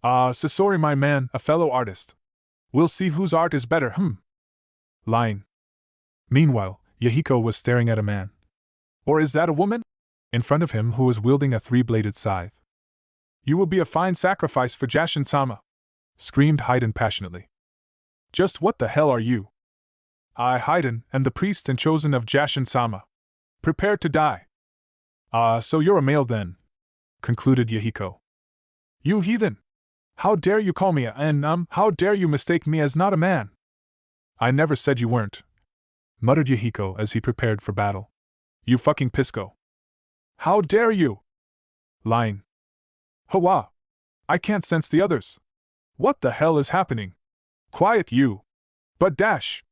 Ah, Sasori my man, a fellow artist. We'll see whose art is better, Line. Meanwhile, Yahiko was staring at a man. Or is that a woman? In front of him who was wielding a three-bladed scythe. You will be a fine sacrifice for Jashin-sama, screamed Haiden passionately. Just what the hell are you? I, Haiden, am the priest and chosen of Jashin-sama. Prepare to die. Ah, so you're a male then, concluded Yahiko. You heathen! How dare you call me how dare you mistake me as not a man? I never said you weren't, muttered Yahiko as he prepared for battle. You fucking pisco. How dare you? Lying. Hawa! I can't sense the others. What the hell is happening? Quiet, you! But dash!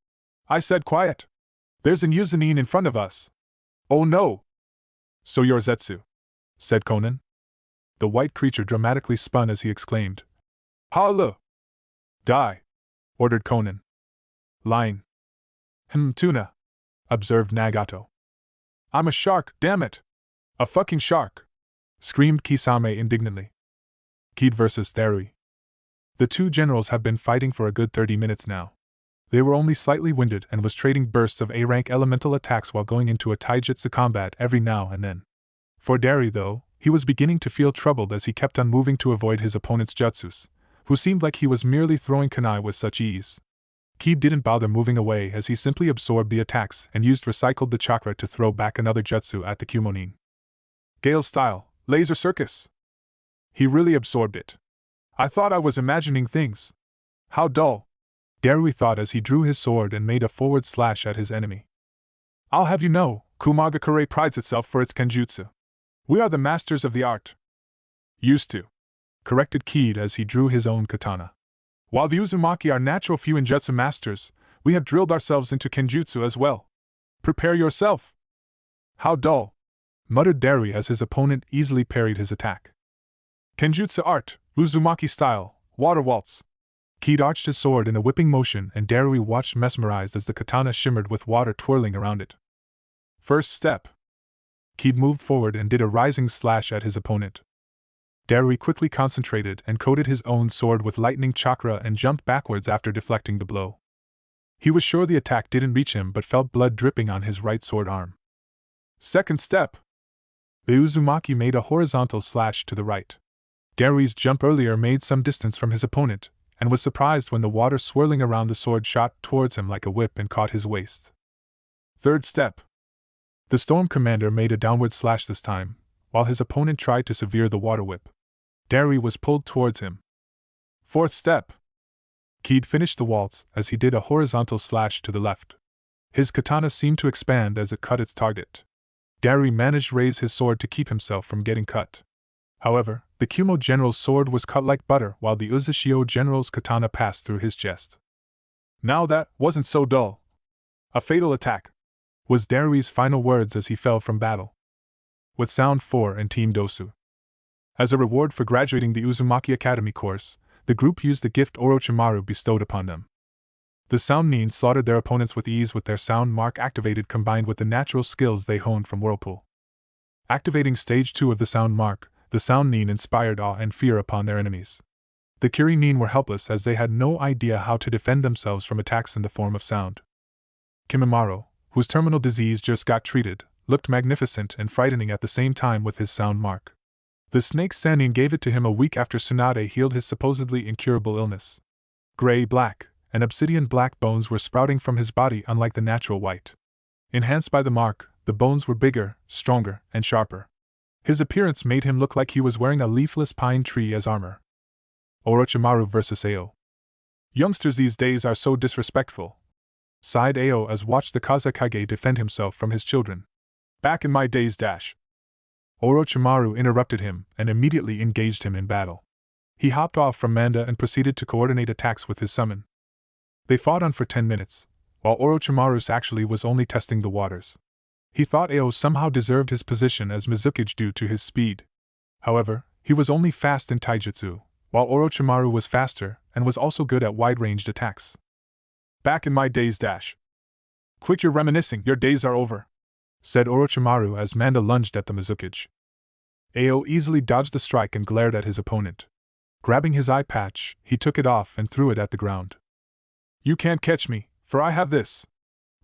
I said quiet. There's an Uzunin in front of us. Oh no! So you're Zetsu, said Konan. The white creature dramatically spun as he exclaimed. Hala! Die! Ordered Konan. Lying. Tuna, observed Nagato. I'm a shark, damn it! A fucking shark! Screamed Kisame indignantly. Kid versus Therui. The two generals have been fighting for a good 30 minutes now. They were only slightly winded and was trading bursts of A-rank elemental attacks while going into a taijutsu combat every now and then. For Dari, though, he was beginning to feel troubled as he kept on moving to avoid his opponent's jutsus, who seemed like he was merely throwing kunai with such ease. Ki didn't bother moving away as he simply absorbed the attacks and recycled the chakra to throw back another jutsu at the Kumonin. Gale style, laser circus. He really absorbed it. I thought I was imagining things. How dull. Darui thought as he drew his sword and made a forward slash at his enemy. I'll have you know, Kumagakure prides itself for its kenjutsu. We are the masters of the art. Used to. Corrected Kid as he drew his own katana. While the Uzumaki are natural fuinjutsu masters, we have drilled ourselves into kenjutsu as well. Prepare yourself. How dull, muttered Darui as his opponent easily parried his attack. Kenjutsu art, Uzumaki style, water waltz. Kid arched his sword in a whipping motion and Darui watched mesmerized as the katana shimmered with water twirling around it. First step. Kid moved forward and did a rising slash at his opponent. Darui quickly concentrated and coated his own sword with lightning chakra and jumped backwards after deflecting the blow. He was sure the attack didn't reach him but felt blood dripping on his right sword arm. Second step. The Uzumaki made a horizontal slash to the right. Darui's jump earlier made some distance from his opponent, and was surprised when the water swirling around the sword shot towards him like a whip and caught his waist. Third step. The Storm Commander made a downward slash this time, while his opponent tried to severe the water whip. Darui was pulled towards him. Fourth step. Kid finished the waltz as he did a horizontal slash to the left. His katana seemed to expand as it cut its target. Darui managed to raise his sword to keep himself from getting cut. However, the Kumo general's sword was cut like butter while the Uzushio general's katana passed through his chest. Now that wasn't so dull. A fatal attack, was Darui's final words as he fell from battle. With Sound 4 and Team Dosu. As a reward for graduating the Uzumaki Academy course, the group used the gift Orochimaru bestowed upon them. The Sound Nin slaughtered their opponents with ease with their Sound Mark activated combined with the natural skills they honed from Whirlpool. Activating Stage 2 of the Sound Mark, the Sound Nin inspired awe and fear upon their enemies. The Kiri Nin were helpless as they had no idea how to defend themselves from attacks in the form of sound. Kimimaro, whose terminal disease just got treated, looked magnificent and frightening at the same time with his Sound Mark. The Snake Sannin gave it to him a week after Tsunade healed his supposedly incurable illness. Gray-black and obsidian-black bones were sprouting from his body unlike the natural white. Enhanced by the mark, the bones were bigger, stronger, and sharper. His appearance made him look like he was wearing a leafless pine tree as armor. Orochimaru vs. Ao. Youngsters these days are so disrespectful, sighed Ao as watched the Kazekage defend himself from his children. Back in my days dash. Orochimaru interrupted him and immediately engaged him in battle. He hopped off from Manda and proceeded to coordinate attacks with his summon. They fought on for 10 minutes, while Orochimaru's actually was only testing the waters. He thought Ao somehow deserved his position as Mizukage due to his speed. However, he was only fast in taijutsu, while Orochimaru was faster and was also good at wide-ranged attacks. Back in my days dash. Quit your reminiscing, your days are over, said Orochimaru as Manda lunged at the Mizukage. Ao easily dodged the strike and glared at his opponent. Grabbing his eye patch, he took it off and threw it at the ground. You can't catch me, for I have this.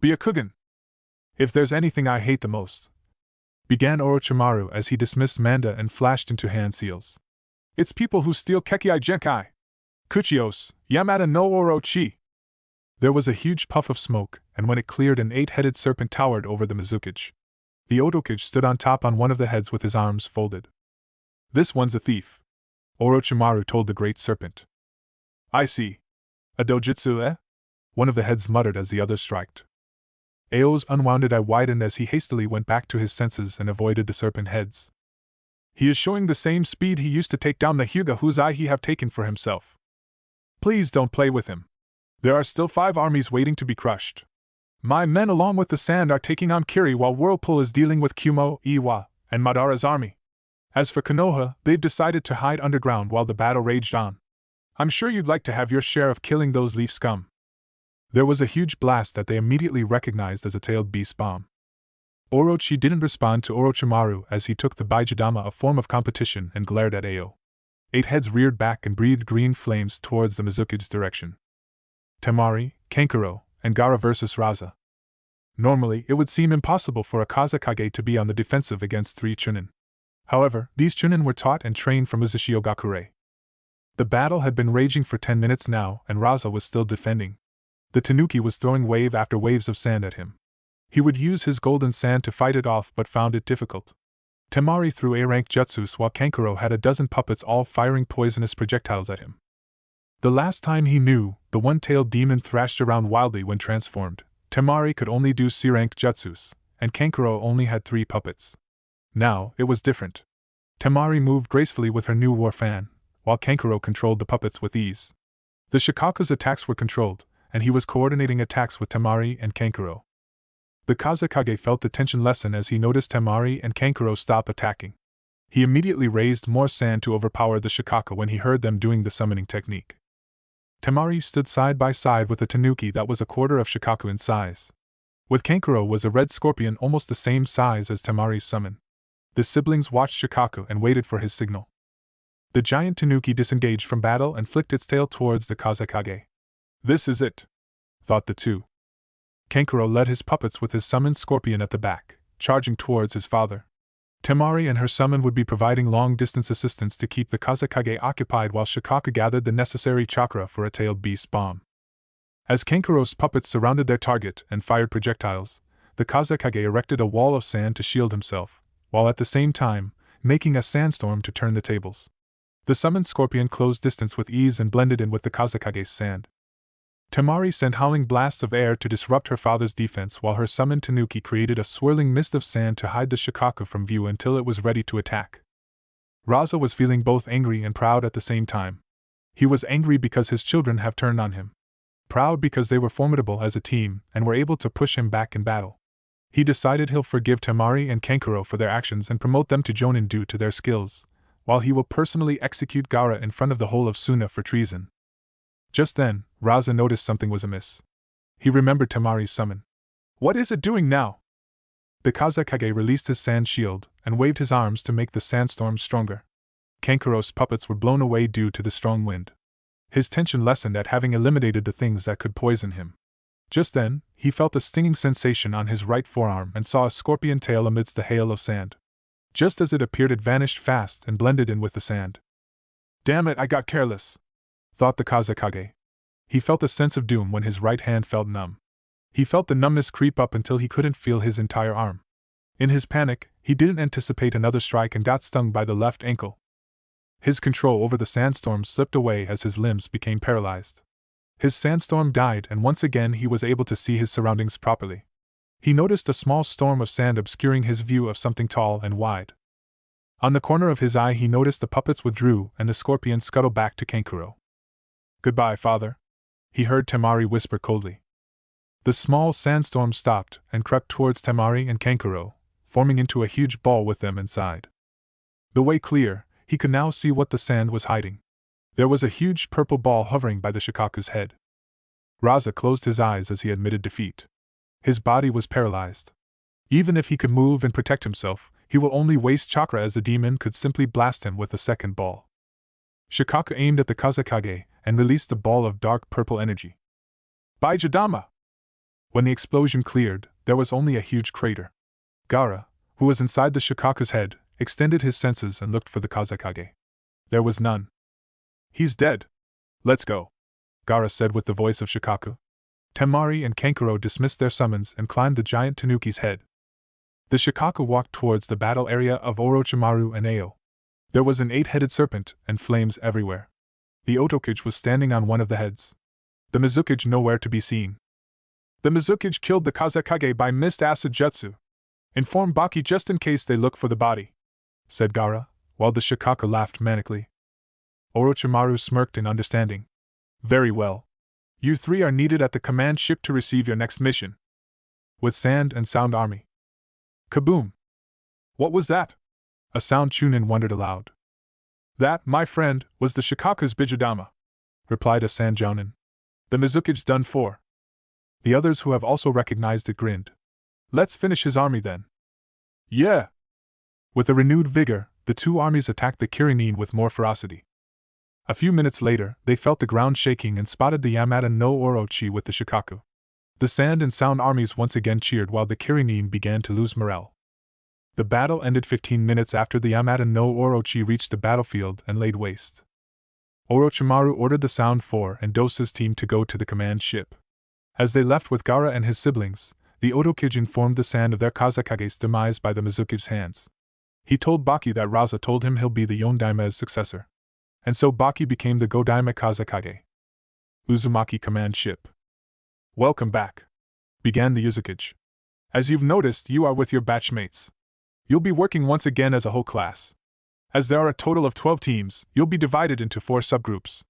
Byakugan. If there's anything I hate the most, began Orochimaru as he dismissed Manda and flashed into hand seals. It's people who steal Kekkei Genkai. Kuchios, Yamada no Orochi. There was a huge puff of smoke, and when it cleared, an 8-headed serpent towered over the Mizukage. The Otokage stood on top on one of the heads with his arms folded. This one's a thief, Orochimaru told the great serpent. I see. A dojutsu, eh? One of the heads muttered as the other striked. Ao's unwounded eye widened as he hastily went back to his senses and avoided the serpent heads. He is showing the same speed he used to take down the Hyuga whose eye he have taken for himself. Please don't play with him. There are still 5 armies waiting to be crushed. My men along with the Sand are taking on Kiri while Whirlpool is dealing with Kumo, Iwa, and Madara's army. As for Konoha, they've decided to hide underground while the battle raged on. I'm sure you'd like to have your share of killing those leaf scum. There was a huge blast that they immediately recognized as a tailed beast bomb. Orochi didn't respond to Orochimaru as he took the Baijidama, a form of competition, and glared at Ao. 8 heads reared back and breathed green flames towards the Mizukage's direction. Temari, Kankuro, and Gaara vs. Raza. Normally, it would seem impossible for a Kazekage to be on the defensive against 3 Chunin. However, these Chunin were taught and trained from Uzushio Gakure. The battle had been raging for 10 minutes now, and Raza was still defending. The tanuki was throwing wave after waves of sand at him. He would use his golden sand to fight it off but found it difficult. Temari threw A-rank jutsus while Kankuro had a dozen puppets all firing poisonous projectiles at him. The last time he knew, the one-tailed demon thrashed around wildly when transformed. Temari could only do C-rank jutsus, and Kankuro only had 3 puppets. Now, it was different. Temari moved gracefully with her new war fan, while Kankuro controlled the puppets with ease. The Shikaku's attacks were controlled, and he was coordinating attacks with Temari and Kankuro. The Kazekage felt the tension lessen as he noticed Temari and Kankuro stop attacking. He immediately raised more sand to overpower the Shikaku when he heard them doing the summoning technique. Temari stood side by side with a tanuki that was a quarter of Shikaku in size. With Kankuro was a red scorpion almost the same size as Temari's summon. The siblings watched Shikaku and waited for his signal. The giant tanuki disengaged from battle and flicked its tail towards the Kazekage. This is it, thought the two. Kankuro led his puppets with his summoned scorpion at the back, charging towards his father. Temari and her summon would be providing long-distance assistance to keep the Kazekage occupied while Shikaku gathered the necessary chakra for a tailed beast bomb. As Kankuro's puppets surrounded their target and fired projectiles, the Kazekage erected a wall of sand to shield himself, while at the same time, making a sandstorm to turn the tables. The summoned scorpion closed distance with ease and blended in with the Kazekage's sand. Temari sent howling blasts of air to disrupt her father's defense while her summoned tanuki created a swirling mist of sand to hide the Shikaku from view until it was ready to attack. Raza was feeling both angry and proud at the same time. He was angry because his children have turned on him. Proud because they were formidable as a team and were able to push him back in battle. He decided he'll forgive Temari and Kankuro for their actions and promote them to Jonin due to their skills, while he will personally execute Gaara in front of the whole of Suna for treason. Just then, Raza noticed something was amiss. He remembered Temari's summon. What is it doing now? The Kazekage released his sand shield and waved his arms to make the sandstorm stronger. Kankuro's puppets were blown away due to the strong wind. His tension lessened at having eliminated the things that could poison him. Just then, he felt a stinging sensation on his right forearm and saw a scorpion tail amidst the hail of sand. Just as it appeared, it vanished fast and blended in with the sand. Damn it, I got careless, thought the Kazekage. He felt a sense of doom when his right hand felt numb. He felt the numbness creep up until he couldn't feel his entire arm. In his panic, he didn't anticipate another strike and got stung by the left ankle. His control over the sandstorm slipped away as his limbs became paralyzed. His sandstorm died and once again he was able to see his surroundings properly. He noticed a small storm of sand obscuring his view of something tall and wide. On the corner of his eye he noticed the puppets withdrew and the scorpion scuttled back to Kankuro. Goodbye, father, he heard Temari whisper coldly. The small sandstorm stopped and crept towards Temari and Kankuro, forming into a huge ball with them inside. The way clear, he could now see what the sand was hiding. There was a huge purple ball hovering by the Shikaku's head. Raza closed his eyes as he admitted defeat. His body was paralyzed. Even if he could move and protect himself, he will only waste chakra as the demon could simply blast him with a second ball. Shikaku aimed at the Kazekage and released a ball of dark purple energy. By Jadama! When the explosion cleared, there was only a huge crater. Gaara, who was inside the Shikaku's head, extended his senses and looked for the Kazekage. There was none. He's dead. Let's go, Gaara said with the voice of Shikaku. Temari and Kankuro dismissed their summons and climbed the giant tanuki's head. The Shikaku walked towards the battle area of Orochimaru and Ao. There was an 8-headed serpent and flames everywhere. The Otokage was standing on one of the heads. The Mizukage nowhere to be seen. The Mizukage killed the Kazekage by mist acid jutsu. Inform Baki just in case they look for the body, said Gaara, while the Shikaku laughed manically. Orochimaru smirked in understanding. Very well. You 3 are needed at the command ship to receive your next mission. With Sand and Sound Army. Kaboom! What was that? A sound Chunin wondered aloud. That, my friend, was the Shikaku's Bijudama, replied a Sand Jounin. The Mizukage's done for. The others who have also recognized it grinned. Let's finish his army then. Yeah! With a renewed vigor, the 2 armies attacked the Kirin with more ferocity. A few minutes later, they felt the ground shaking and spotted the Yamata no Orochi with the Shikaku. The Sand and Sound armies once again cheered while the Kirin began to lose morale. The battle ended 15 minutes after the Yamata no Orochi reached the battlefield and laid waste. Orochimaru ordered the Sound 4 and Dosa's team to go to the command ship. As they left with Gaara and his siblings, the Otokage informed the Sand of their Kazekage's demise by the Mizuki's hands. He told Baki that Raza told him he'll be the Yondaime's successor. And so Baki became the Godaime Kazekage. Uzumaki command ship. Welcome back, began the Uzukage. As you've noticed, you are with your batchmates. You'll be working once again as a whole class. As there are a total of 12 teams, you'll be divided into 4 subgroups.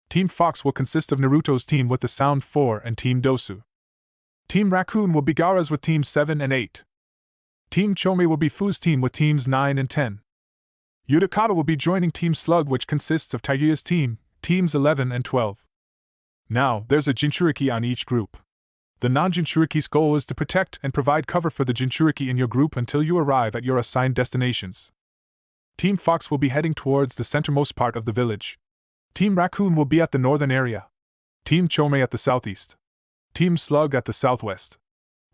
Team Fox will consist of Naruto's team with the Sound 4 and Team Dosu. Team Raccoon will be Gaara's with Teams 7 and 8. Team Chome will be Fu's team with Teams 9 and 10. Utakata will be joining Team Slug, which consists of Taiya's team, Teams 11 and 12. Now, there's a Jinchuriki on each group. The non-Jinchuriki's goal is to protect and provide cover for the Jinchuriki in your group until you arrive at your assigned destinations. Team Fox will be heading towards the centermost part of the village. Team Raccoon will be at the northern area. Team Chome at the southeast. Team Slug at the southwest.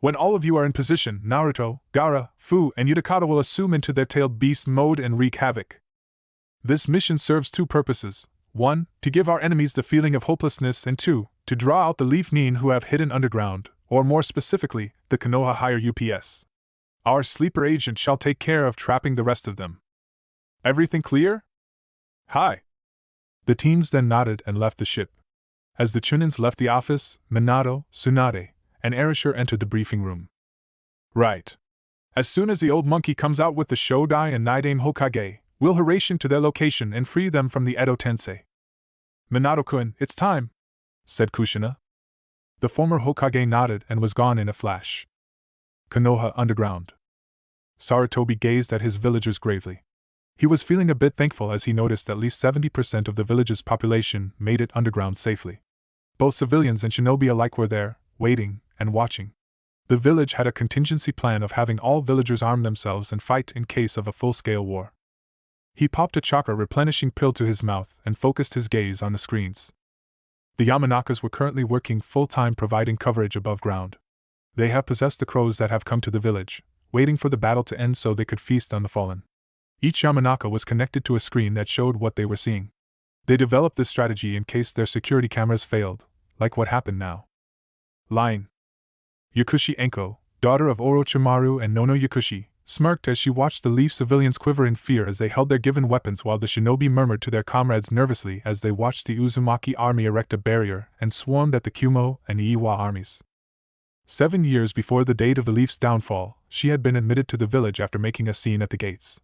When all of you are in position, Naruto, Gaara, Fu, and Utakata will assume into their tailed beast mode and wreak havoc. This mission serves 2 purposes. 1. To give our enemies the feeling of hopelessness, and 2. To draw out the Leaf Nin who have hidden underground, or more specifically, the Konoha Higher UPS. Our sleeper agent shall take care of trapping the rest of them. Everything clear? Hi. The teams then nodded and left the ship. As the Chunins left the office, Minato, Tsunade, and Erasure entered the briefing room. Right. As soon as the old monkey comes out with the Shodai and Nidaime Hokage, we'll hurration to their location and free them from the Edo Tensei. Minato-kun, it's time, said Kushina. The former Hokage nodded and was gone in a flash. Konoha Underground. Sarutobi gazed at his villagers gravely. He was feeling a bit thankful as he noticed at least 70% of the village's population made it underground safely. Both civilians and shinobi alike were there, waiting and watching. The village had a contingency plan of having all villagers arm themselves and fight in case of a full-scale war. He popped a chakra replenishing pill to his mouth and focused his gaze on the screens. The Yamanakas were currently working full-time providing coverage above ground. They have possessed the crows that have come to the village, waiting for the battle to end so they could feast on the fallen. Each Yamanaka was connected to a screen that showed what they were seeing. They developed this strategy in case their security cameras failed, like what happened now. Line. Yakushi Enko, daughter of Orochimaru and Nono Yakushi, smirked as she watched the Leaf civilians quiver in fear as they held their given weapons while the shinobi murmured to their comrades nervously as they watched the Uzumaki army erect a barrier and swarmed at the Kumo and Iiwa armies. 7 years before the date of the Leaf's downfall, she had been admitted to the village after making a scene at the gates.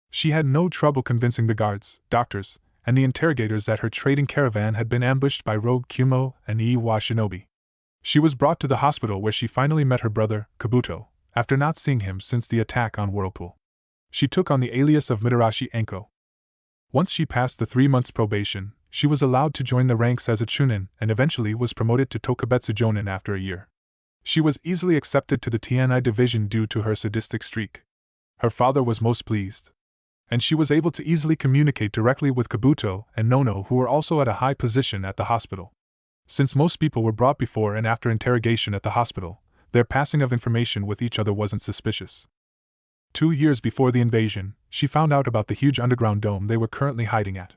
She had no trouble convincing the guards, doctors, and the interrogators that her trading caravan had been ambushed by rogue Kumo and Iiwa shinobi. She was brought to the hospital where she finally met her brother, Kabuto, after not seeing him since the attack on Whirlpool. She took on the alias of Mitarashi Enko. Once she passed the 3 months probation, she was allowed to join the ranks as a Chunin and eventually was promoted to Tokubetsu Jonin after a year. She was easily accepted to the TNI division due to her sadistic streak. Her father was most pleased. And she was able to easily communicate directly with Kabuto and Nono, who were also at a high position at the hospital. Since most people were brought before and after interrogation at the hospital, their passing of information with each other wasn't suspicious. 2 years before the invasion, she found out about the huge underground dome they were currently hiding at.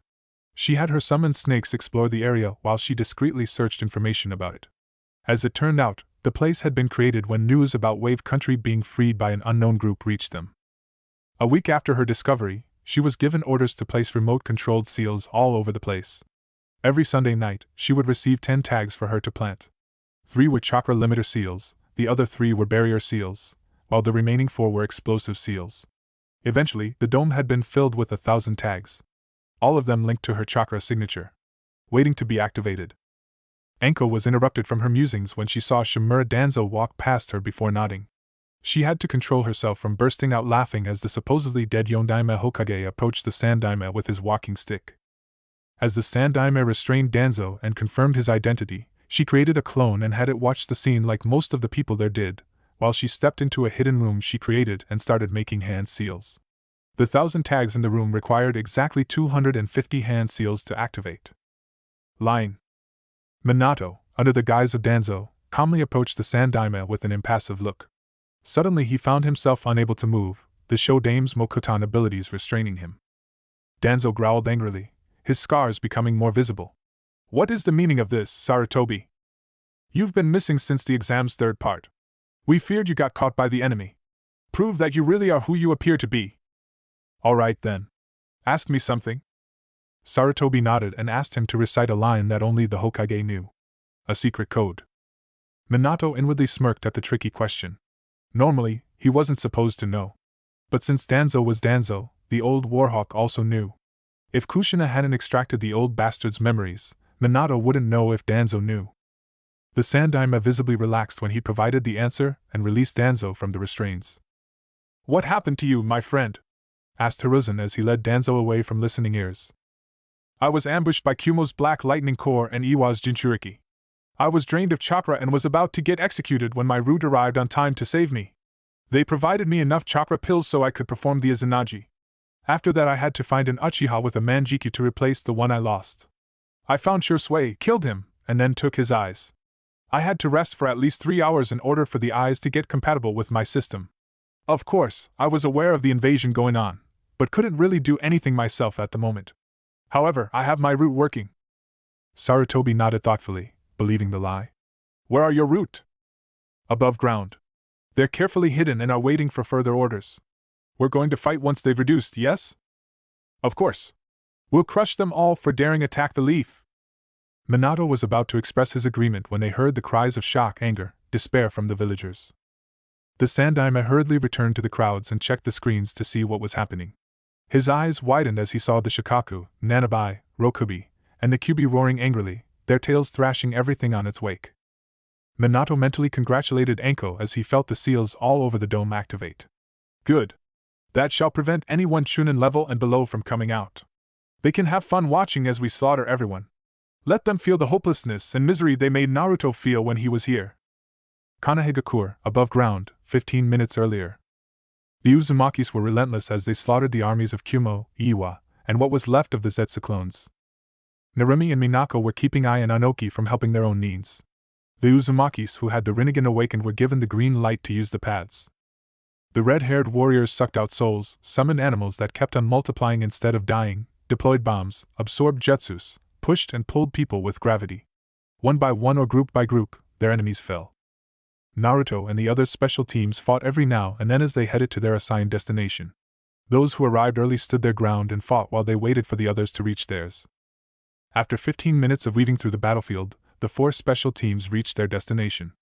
She had her summoned snakes explore the area while she discreetly searched information about it. As it turned out, the place had been created when news about Wave Country being freed by an unknown group reached them. A week after her discovery, she was given orders to place remote-controlled seals all over the place. Every Sunday night, she would receive 10 tags for her to plant. 3 were chakra limiter seals, the other 3 were barrier seals, while the remaining 4 were explosive seals. Eventually, the dome had been filled with 1,000 tags. All of them linked to her chakra signature, waiting to be activated. Enko was interrupted from her musings when she saw Shimura Danzo walk past her before nodding. She had to control herself from bursting out laughing as the supposedly dead Yondaime Hokage approached the Sandaime with his walking stick. As the Sandaime restrained Danzo and confirmed his identity, she created a clone and had it watch the scene like most of the people there did, while she stepped into a hidden room she created and started making hand seals. The 1,000 tags in the room required exactly 250 hand seals to activate. Line. Minato, under the guise of Danzo, calmly approached the Sandaime with an impassive look. Suddenly he found himself unable to move, the Shodame's Mokutan abilities restraining him. Danzo growled angrily, his scars becoming more visible. What is the meaning of this, Sarutobi? You've been missing since the exam's third part. We feared you got caught by the enemy. Prove that you really are who you appear to be. All right then. Ask me something. Sarutobi nodded and asked him to recite a line that only the Hokage knew. A secret code. Minato inwardly smirked at the tricky question. Normally, he wasn't supposed to know. But since Danzo was Danzo, the old Warhawk also knew. If Kushina hadn't extracted the old bastard's memories, Minato wouldn't know if Danzo knew. The Sandaime visibly relaxed when he provided the answer and released Danzo from the restraints. What happened to you, my friend? Asked Hiruzen as he led Danzo away from listening ears. I was ambushed by Kumo's Black Lightning Core and Iwa's Jinchuriki. I was drained of chakra and was about to get executed when my root arrived on time to save me. They provided me enough chakra pills so I could perform the Izanagi. After that I had to find an Uchiha with a Manjiki to replace the one I lost. I found Shursui, killed him, and then took his eyes. I had to rest for at least 3 hours in order for the eyes to get compatible with my system. Of course, I was aware of the invasion going on, but couldn't really do anything myself at the moment. However, I have my root working. Sarutobi nodded thoughtfully, believing the lie. Where are your root? Above ground. They're carefully hidden and are waiting for further orders. We're going to fight once they've reduced, yes? Of course. We'll crush them all for daring attack the leaf. Minato was about to express his agreement when they heard the cries of shock, anger, despair from the villagers. The Sandaime hurriedly returned to the crowds and checked the screens to see what was happening. His eyes widened as he saw the Shikaku, Nanabai, Rokubi, and the Kyubi roaring angrily, their tails thrashing everything on its wake. Minato mentally congratulated Anko as he felt the seals all over the dome activate. Good. That shall prevent anyone Chunin level and below from coming out. They can have fun watching as we slaughter everyone. Let them feel the hopelessness and misery they made Naruto feel when he was here. Kanehigakure, above ground, 15 minutes earlier. The Uzumakis were relentless as they slaughtered the armies of Kumo, Iwa, and what was left of the Zetsu clones. Narumi and Minako were keeping Ai and Anoki from helping their own needs. The Uzumakis who had the Rinnegan awakened were given the green light to use the pads. The red-haired warriors sucked out souls, summoned animals that kept on multiplying instead of dying, deployed bombs, absorbed jutsus, pushed and pulled people with gravity. One by one or group by group, their enemies fell. Naruto and the other special teams fought every now and then as they headed to their assigned destination. Those who arrived early stood their ground and fought while they waited for the others to reach theirs. After 15 minutes of weaving through the battlefield, the 4 special teams reached their destination.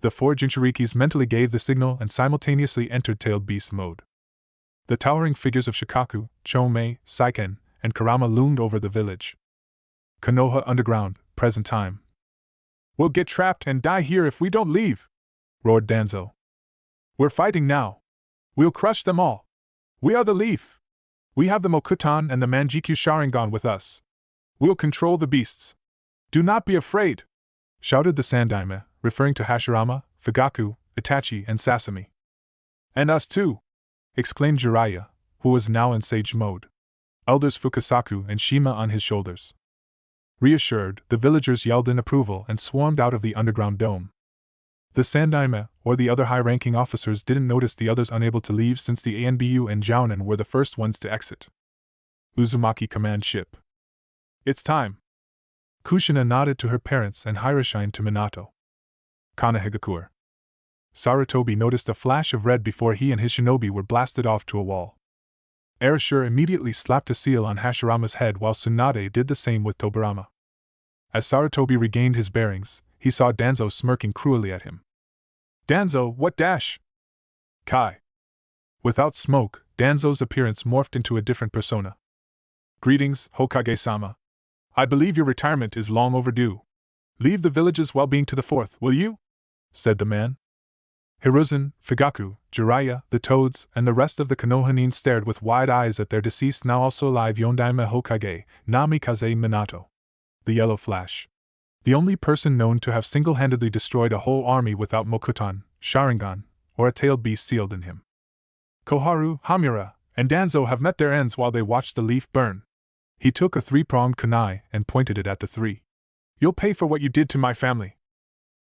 The 4 Jinchurikis mentally gave the signal and simultaneously entered tailed beast mode. The towering figures of Shikaku, Chomei, Saiken, and Karama loomed over the village. Konoha underground, present time. We'll get trapped and die here if we don't leave, roared Danzo. We're fighting now. We'll crush them all. We are the leaf. We have the Mokutan and the Manjikyu Sharingan with us. We'll control the beasts. Do not be afraid, shouted the Sandaime, referring to Hashirama, Fugaku, Itachi, and Sasami. And us too, exclaimed Jiraiya, who was now in sage mode. Elders Fukasaku and Shima on his shoulders. Reassured, the villagers yelled in approval and swarmed out of the underground dome. The Sandaime, or the other high-ranking officers, didn't notice the others unable to leave since the Anbu and Jounin were the first ones to exit. Uzumaki command ship. It's time. Kushina nodded to her parents and Hirashine to Minato. Kanehigakure. Sarutobi noticed a flash of red before he and his shinobi were blasted off to a wall. Erashur immediately slapped a seal on Hashirama's head while Tsunade did the same with Tobirama. As Sarutobi regained his bearings, he saw Danzo smirking cruelly at him. Danzo, what dash? Kai. Without smoke, Danzo's appearance morphed into a different persona. Greetings, Hokage-sama. I believe your retirement is long overdue. Leave the village's well-being to the fourth, will you? Said the man. Hiruzen, Fugaku, Jiraiya, the Toads, and the rest of the Konohanin stared with wide eyes at their deceased now also alive Yondaime Hokage, Namikaze Minato. The Yellow Flash. The only person known to have single-handedly destroyed a whole army without Mokutan, Sharingan, or a tailed beast sealed in him. Koharu, Hamura, and Danzo have met their ends while they watched the leaf burn. He took a 3-pronged kunai and pointed it at the 3. You'll pay for what you did to my family.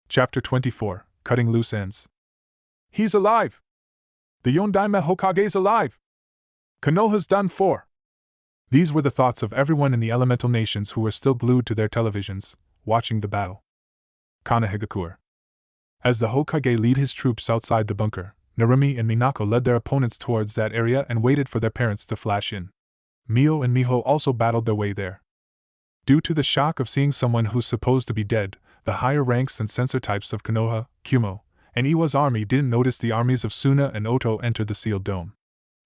Chapter 24, Cutting Loose Ends. He's alive! The Yondaime Hokage's alive! Konoha's done for! These were the thoughts of everyone in the elemental nations who were still glued to their televisions, watching the battle. Kana Higakure. As the Hokage lead his troops outside the bunker, Narumi and Minako led their opponents towards that area and waited for their parents to flash in. Mio and Miho also battled their way there. Due to the shock of seeing someone who's supposed to be dead, the higher ranks and sensor types of Konoha, Kumo, and Iwa's army didn't notice the armies of Suna and Oto enter the sealed dome.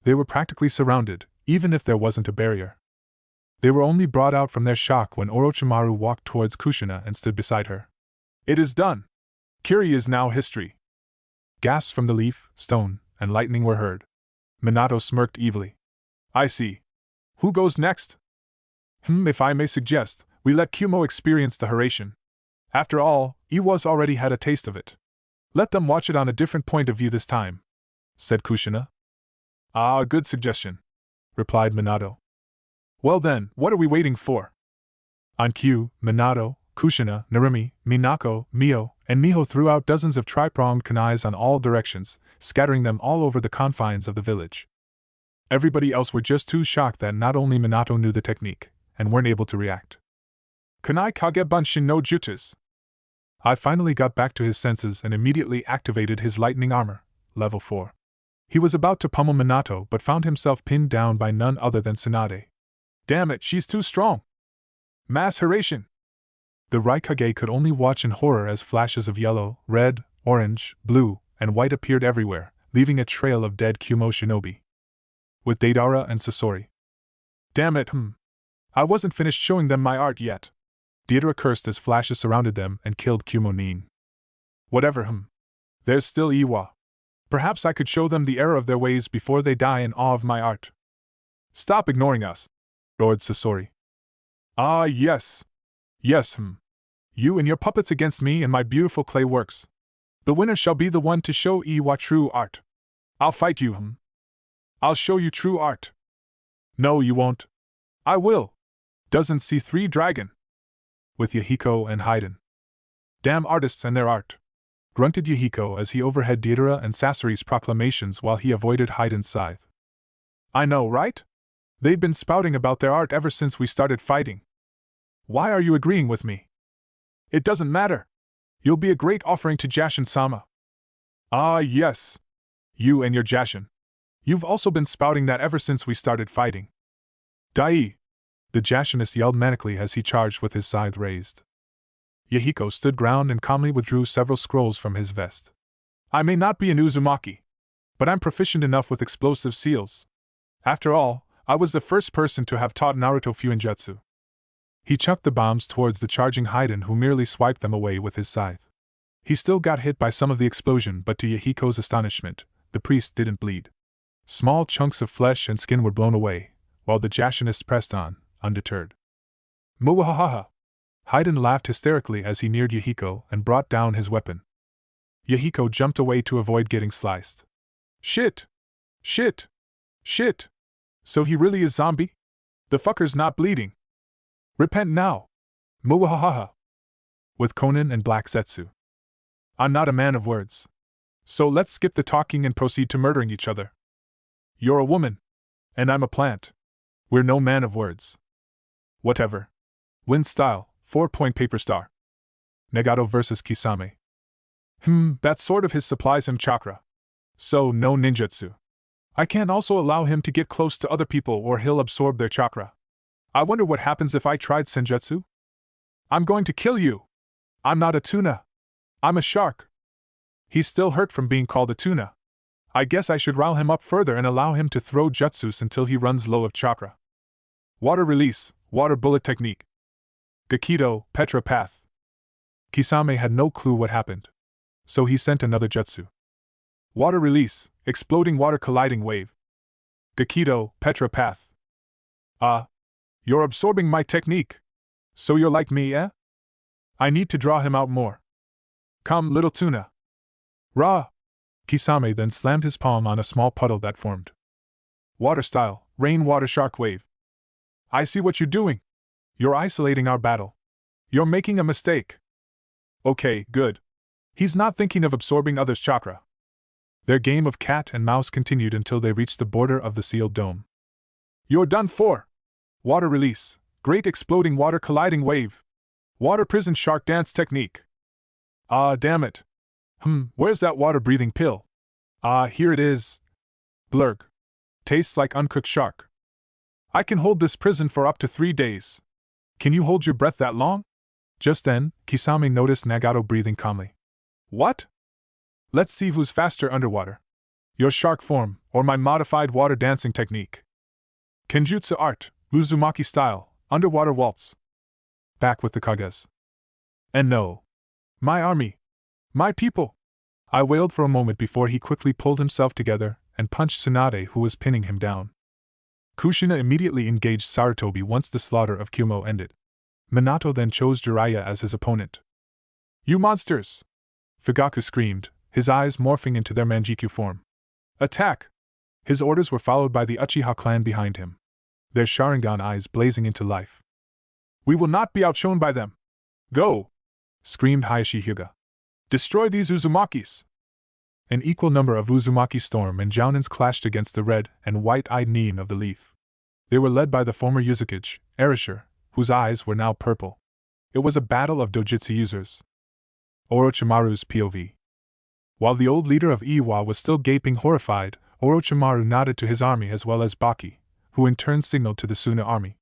They were practically surrounded, even if there wasn't a barrier. They were only brought out from their shock when Orochimaru walked towards Kushina and stood beside her. It is done! Kiri is now history! Gasps from the leaf, stone, and lightning were heard. Minato smirked evilly. I see. Who goes next? If I may suggest, we let Kumo experience the Haration. After all, Iwa's already had a taste of it. Let them watch it on a different point of view this time, said Kushina. Ah, a good suggestion, replied Minato. Well then, what are we waiting for? On cue, Minato, Kushina, Narumi, Minako, Mio, and Miho threw out dozens of tri-pronged kunais on all directions, scattering them all over the confines of the village. Everybody else were just too shocked that not only Minato knew the technique, and weren't able to react. Kunai Kage Bunshin no Jutsu. I finally got back to his senses and immediately activated his lightning armor, level 4. He was about to pummel Minato but found himself pinned down by none other than Tsunade. Damn it, she's too strong! Mass Haration! The Raikage could only watch in horror as flashes of yellow, red, orange, blue, and white appeared everywhere, leaving a trail of dead Kumo shinobi. With Deidara and Sasori. Damn it, I wasn't finished showing them my art yet. Deidara cursed as flashes surrounded them and killed Kumo Nin. Whatever, There's still Iwa. Perhaps I could show them the error of their ways before they die in awe of my art. Stop ignoring us, roared Sasori. Ah, yes. Yes, You and your puppets against me and my beautiful clay works. The winner shall be the one to show Iwa true art. I'll fight you, I'll show you true art. No, you won't. I will. Doesn't see 3 dragon. With Yahiko and Haiden. Damn artists and their art. Grunted Yahiko as he overheard Deidara and Sasori's proclamations while he avoided Haiden's scythe. I know, right? They've been spouting about their art ever since we started fighting. Why are you agreeing with me? It doesn't matter. You'll be a great offering to Jashin-sama. Ah, yes. You and your Jashin. You've also been spouting that ever since we started fighting. Dai! The Jashinist yelled manically as he charged with his scythe raised. Yahiko stood ground and calmly withdrew several scrolls from his vest. I may not be an Uzumaki, but I'm proficient enough with explosive seals. After all, I was the first person to have taught Naruto fuinjutsu. He chucked the bombs towards the charging Haiden, who merely swiped them away with his scythe. He still got hit by some of the explosion, but to Yahiko's astonishment, the priest didn't bleed. Small chunks of flesh and skin were blown away, while the Jashinist pressed on, undeterred. Muwahaha! Haiden laughed hysterically as he neared Yahiko and brought down his weapon. Yahiko jumped away to avoid getting sliced. Shit! Shit! Shit! So he really is zombie? The fucker's not bleeding. Repent now! Muwahaha! With Konan and Black Zetsu. I'm not a man of words. So let's skip the talking and proceed to murdering each other. You're a woman. And I'm a plant. We're no man of words. Whatever. Win style, 4-point paper star. Nagato vs. Kisame. That's sort of his supplies and chakra. So, no ninjutsu. I can't also allow him to get close to other people or he'll absorb their chakra. I wonder what happens if I tried senjutsu? I'm going to kill you! I'm not a tuna. I'm a shark. He's still hurt from being called a tuna. I guess I should rile him up further and allow him to throw jutsus until he runs low of chakra. Water release, water bullet technique. Gakido, Petra Path. Kisame had no clue what happened. So he sent another jutsu. Water release, exploding water colliding wave. Gakido, Petra Path. You're absorbing my technique. So you're like me, eh? I need to draw him out more. Come, little tuna. Ra! Kisame then slammed his palm on a small puddle that formed. Water style, rainwater shark wave. I see what you're doing. You're isolating our battle. You're making a mistake. Okay, good. He's not thinking of absorbing others' chakra. Their game of cat and mouse continued until they reached the border of the sealed dome. You're done for! Water release. Great exploding water colliding wave. Water prison shark dance technique. Ah, damn it. Where's that water breathing pill? Ah, here it is. Blurg. Tastes like uncooked shark. I can hold this prison for up to 3 days. Can you hold your breath that long? Just then, Kisame noticed Nagato breathing calmly. What? Let's see who's faster underwater. Your shark form, or my modified water dancing technique. Kenjutsu art, Uzumaki style, underwater waltz. Back with the Kages. And no. My army. My people. I wailed for a moment before he quickly pulled himself together and punched Tsunade, who was pinning him down. Kushina immediately engaged Sarutobi once the slaughter of Kyumo ended. Minato then chose Jiraiya as his opponent. You monsters! Fugaku screamed, his eyes morphing into their Manjikyu form. Attack! His orders were followed by the Uchiha clan behind him, their Sharingan eyes blazing into life. We will not be outshone by them! Go! Screamed Hayashi Hyuga. Destroy these Uzumakis! An equal number of Uzumaki Storm and Jounins clashed against the red and white-eyed Nin of the Leaf. They were led by the former Uzukage, Erasure, whose eyes were now purple. It was a battle of dojutsu users. Orochimaru's POV. While the old leader of Iwa was still gaping horrified, Orochimaru nodded to his army as well as Baki, who in turn signaled to the Suna army.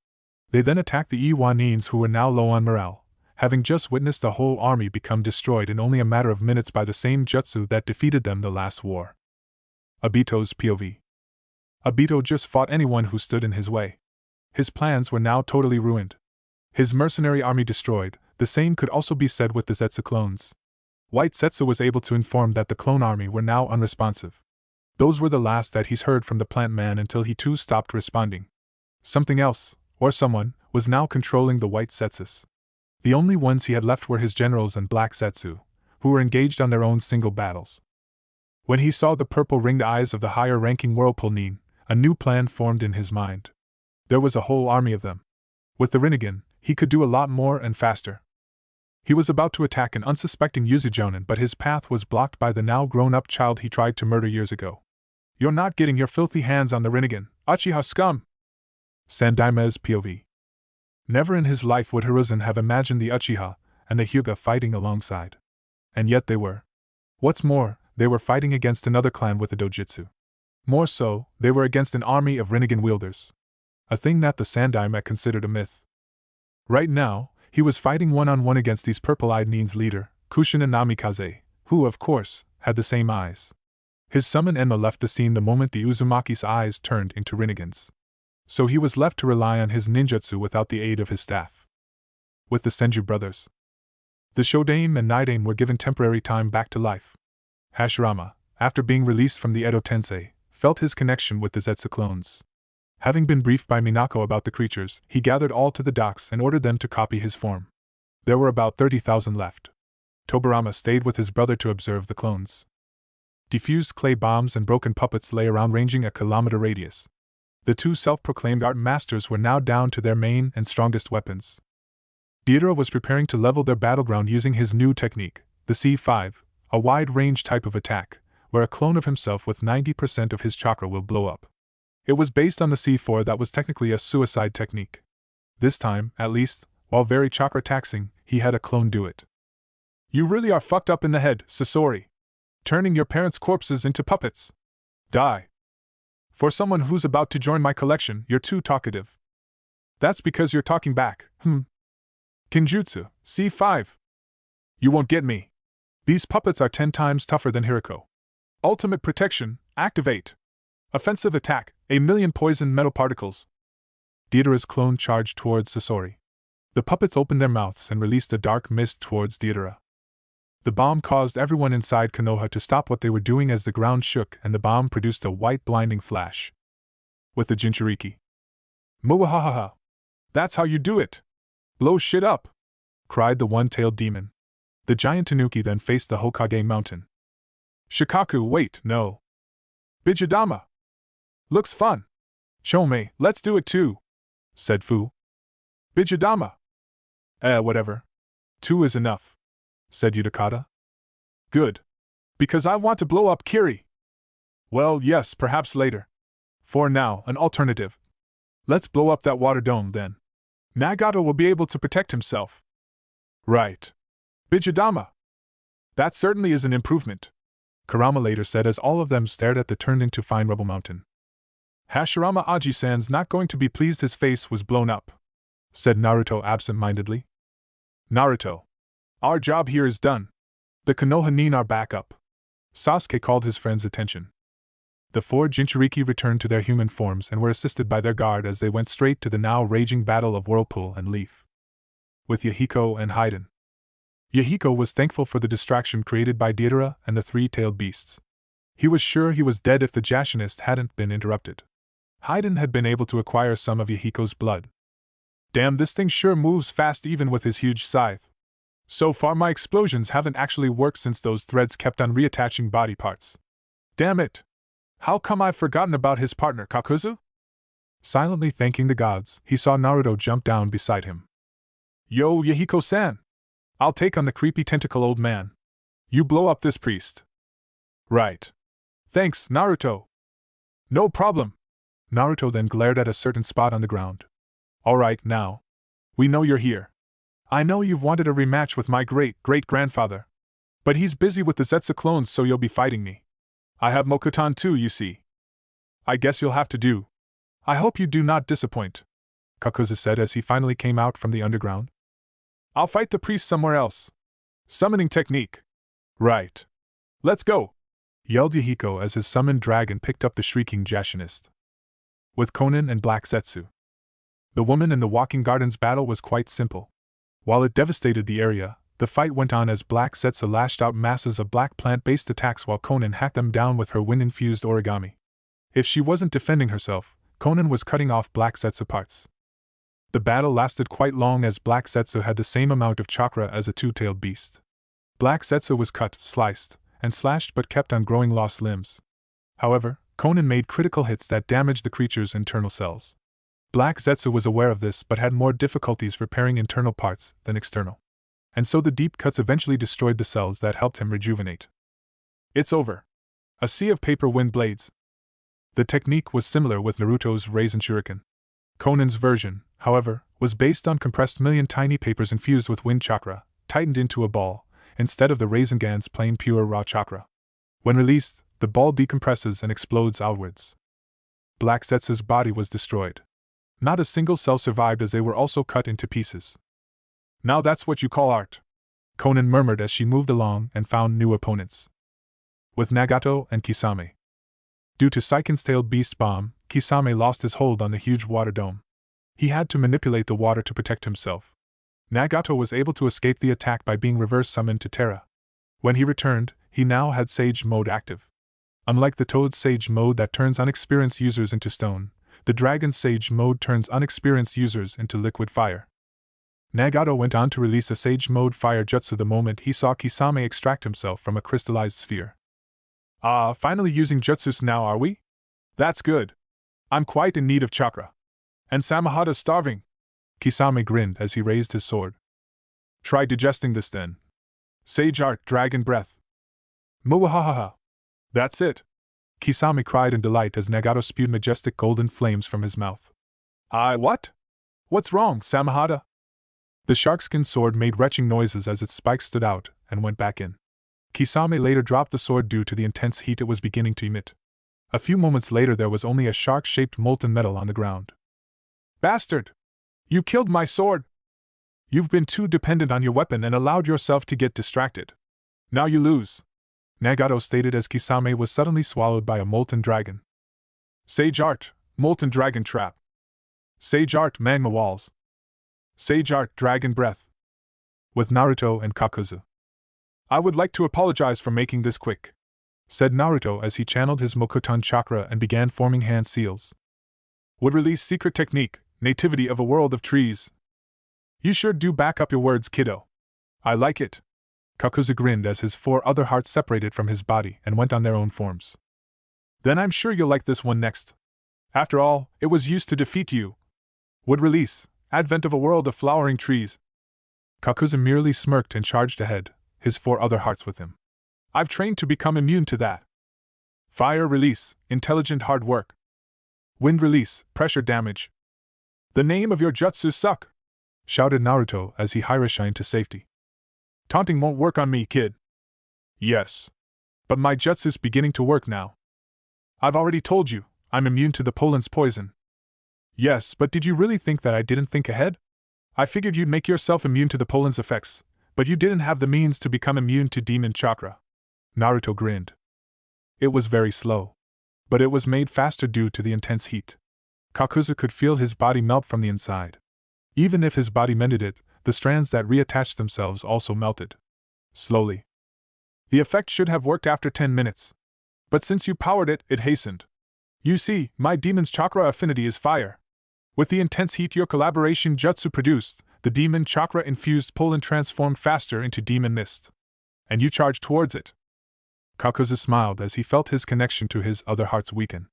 They then attacked the Iwa Nins, who were now low on morale, having just witnessed the whole army become destroyed in only a matter of minutes by the same jutsu that defeated them the last war. Obito's POV. Obito just fought anyone who stood in his way. His plans were now totally ruined. His mercenary army destroyed. The same could also be said with the Zetsu clones. White Zetsu was able to inform that the clone army were now unresponsive. Those were the last that he's heard from the plant man until he too stopped responding. Something else, or someone, was now controlling the White Zetsus. The only ones he had left were his generals and Black Zetsu, who were engaged on their own single battles. When he saw the purple-ringed eyes of the higher-ranking Whirlpool Nin, a new plan formed in his mind. There was a whole army of them. With the Rinnegan, he could do a lot more and faster. He was about to attack an unsuspecting Uzujounin, but his path was blocked by the now grown-up child he tried to murder years ago. You're not getting your filthy hands on the Rinnegan, Uchiha scum! Sandaime's POV. Never in his life would Hiruzen have imagined the Uchiha and the Hyuga fighting alongside. And yet they were. What's more, they were fighting against another clan with a dojutsu. More so, they were against an army of Rinnegan wielders. A thing that the Sandaime considered a myth. Right now, he was fighting one-on-one against these purple-eyed Nin's leader, Kushina Namikaze, who, of course, had the same eyes. His summon Enma left the scene the moment the Uzumaki's eyes turned into Rinnegans. So he was left to rely on his ninjutsu without the aid of his staff. With the Senju brothers, the Shodaime and Nidaime were given temporary time back to life. Hashirama, after being released from the Edo Tensei, felt his connection with the Zetsu clones. Having been briefed by Minako about the creatures, he gathered all to the docks and ordered them to copy his form. There were about 30,000 left. Tobarama stayed with his brother to observe the clones. Diffused clay bombs and broken puppets lay around, ranging a kilometer radius. The two self-proclaimed art masters were now down to their main and strongest weapons. Deidara was preparing to level their battleground using his new technique, the C5, a wide-range type of attack, where a clone of himself with 90% of his chakra will blow up. It was based on the C4 that was technically a suicide technique. This time, at least, while very chakra taxing, he had a clone do it. You really are fucked up in the head, Sasori. Turning your parents' corpses into puppets. Die. For someone who's about to join my collection, you're too talkative. That's because you're talking back, Kinjutsu, C5. You won't get me. These puppets are 10 times tougher than Hiriko. Ultimate protection, activate. Offensive attack, 1,000,000 poison metal particles. Deidara's clone charged towards Sasori. The puppets opened their mouths and released a dark mist towards Deidara. The bomb caused everyone inside Konoha to stop what they were doing as the ground shook and the bomb produced a white blinding flash. With the Jinchuriki. Muwahahaha. That's how you do it. Blow shit up, cried the one-tailed demon. The giant Tanuki then faced the Hokage mountain. Shikaku, wait, no. Bijidama. Looks fun. Shomei, let's do it too, said Fu. Bijidama. Whatever. 2 is enough, said Utakata. Good. Because I want to blow up Kiri. Well, yes, perhaps later. For now, an alternative. Let's blow up that water dome, then. Nagato will be able to protect himself. Right. Bijadama. That certainly is an improvement, Kurama later said as all of them stared at the turned into fine rubble mountain. Hashirama Aji-san's not going to be pleased his face was blown up, said Naruto absent-mindedly. Naruto. Our job here is done. The Konoha need our backup. Sasuke called his friend's attention. The four Jinchuriki returned to their human forms and were assisted by their guard as they went straight to the now raging battle of Whirlpool and Leaf. With Yahiko and Haiden. Yahiko was thankful for the distraction created by Deidara and the three-tailed beasts. He was sure he was dead if the Jashinist hadn't been interrupted. Haiden had been able to acquire some of Yahiko's blood. Damn, this thing sure moves fast even with his huge scythe. So far my explosions haven't actually worked since those threads kept on reattaching body parts. Damn it! How come I've forgotten about his partner, Kakuzu? Silently thanking the gods, he saw Naruto jump down beside him. Yo, Yahiko-san! I'll take on the creepy tentacle old man. You blow up this priest. Right. Thanks, Naruto. No problem. Naruto then glared at a certain spot on the ground. Alright, now. We know you're here. I know you've wanted a rematch with my great-great-grandfather. But he's busy with the Zetsu clones, so you'll be fighting me. I have Mokutan too, you see. I guess you'll have to do. I hope you do not disappoint, Kakuzu said as he finally came out from the underground. I'll fight the priest somewhere else. Summoning technique. Right. Let's go, yelled Yahiko as his summoned dragon picked up the shrieking Jashinist. With Konan and Black Zetsu. The woman in the walking gardens battle was quite simple. While it devastated the area, the fight went on as Black Zetsu lashed out masses of black plant-based attacks while Konan hacked them down with her wind-infused origami. If she wasn't defending herself, Konan was cutting off Black Zetsu parts. The battle lasted quite long as Black Zetsu had the same amount of chakra as a two-tailed beast. Black Zetsu was cut, sliced, and slashed but kept on growing lost limbs. However, Konan made critical hits that damaged the creature's internal cells. Black Zetsu was aware of this but had more difficulties repairing internal parts than external. And so the deep cuts eventually destroyed the cells that helped him rejuvenate. It's over. A sea of paper wind blades. The technique was similar with Naruto's Raisin Shuriken. Konan's version, however, was based on compressed million tiny papers infused with wind chakra, tightened into a ball, instead of the Raisingan's plain pure raw chakra. When released, the ball decompresses and explodes outwards. Black Zetsu's body was destroyed. Not a single cell survived as they were also cut into pieces. Now that's what you call art, Konan murmured as she moved along and found new opponents. With Nagato and Kisame. Due to Saiken's tailed beast bomb, Kisame lost his hold on the huge water dome. He had to manipulate the water to protect himself. Nagato was able to escape the attack by being reverse summoned to Terra. When he returned, he now had Sage Mode active. Unlike the Toad's Sage Mode that turns unexperienced users into stone, the Dragon's Sage Mode turns unexperienced users into liquid fire. Nagato went on to release a Sage Mode fire jutsu the moment he saw Kisame extract himself from a crystallized sphere. Finally using jutsus now, are we? That's good. I'm quite in need of chakra. And Samahada's starving. Kisame grinned as he raised his sword. Try digesting this then. Sage Art, Dragon Breath. Muwahahaha. That's it. Kisame cried in delight as Nagato spewed majestic golden flames from his mouth. What? What's wrong, Samahada? The sharkskin sword made retching noises as its spikes stood out and went back in. Kisame later dropped the sword due to the intense heat it was beginning to emit. A few moments later there was only a shark-shaped molten metal on the ground. Bastard! You killed my sword! You've been too dependent on your weapon and allowed yourself to get distracted. Now you lose, Nagato stated as Kisame was suddenly swallowed by a molten dragon. Sage Art, Molten Dragon Trap. Sage Art, Magma Walls. Sage Art, Dragon Breath. With Naruto and Kakuzu. I would like to apologize for making this quick, said Naruto as he channeled his Mokutan chakra and began forming hand seals. Would release secret technique, nativity of a world of trees. You sure do back up your words, kiddo. I like it. Kakuzu grinned as his 4 other hearts separated from his body and went on their own forms. Then I'm sure you'll like this one next. After all, it was used to defeat you. Would release, advent of a world of flowering trees. Kakuzu merely smirked and charged ahead, his 4 other hearts with him. I've trained to become immune to that. Fire release, intelligent hard work. Wind release, pressure damage. The name of your jutsu suck! Shouted Naruto as he high-shined to safety. Taunting won't work on me, kid. Yes. But my jutsu's beginning to work now. I've already told you, I'm immune to the Poland's poison. Yes, but did you really think that I didn't think ahead? I figured you'd make yourself immune to the Poland's effects, but you didn't have the means to become immune to demon chakra. Naruto grinned. It was very slow. But it was made faster due to the intense heat. Kakuzu could feel his body melt from the inside. Even if his body mended it, the strands that reattached themselves also melted. Slowly. The effect should have worked after 10 minutes. But since you powered it, it hastened. You see, my demon's chakra affinity is fire. With the intense heat your collaboration jutsu produced, the demon chakra-infused Poland transformed faster into demon mist. And you charged towards it. Kakuzu smiled as he felt his connection to his other hearts weaken.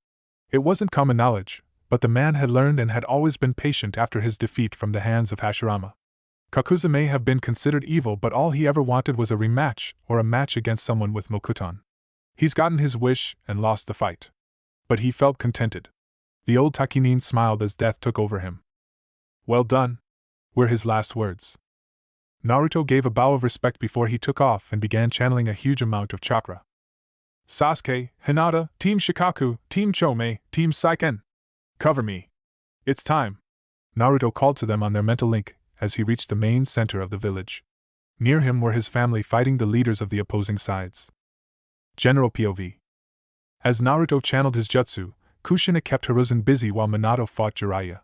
It wasn't common knowledge, but the man had learned and had always been patient after his defeat from the hands of Hashirama. Kakuzu may have been considered evil, but all he ever wanted was a rematch or a match against someone with Mokuton. He's gotten his wish and lost the fight. But he felt contented. The old Takinin smiled as death took over him. Well done, were his last words. Naruto gave a bow of respect before he took off and began channeling a huge amount of chakra. Sasuke, Hinata, Team Shikaku, Team Chomei, Team Saiken. Cover me. It's time. Naruto called to them on their mental link as he reached the main center of the village. Near him were his family fighting the leaders of the opposing sides. General POV. As Naruto channeled his jutsu, Kushina kept Hiruzen busy while Minato fought Jiraiya.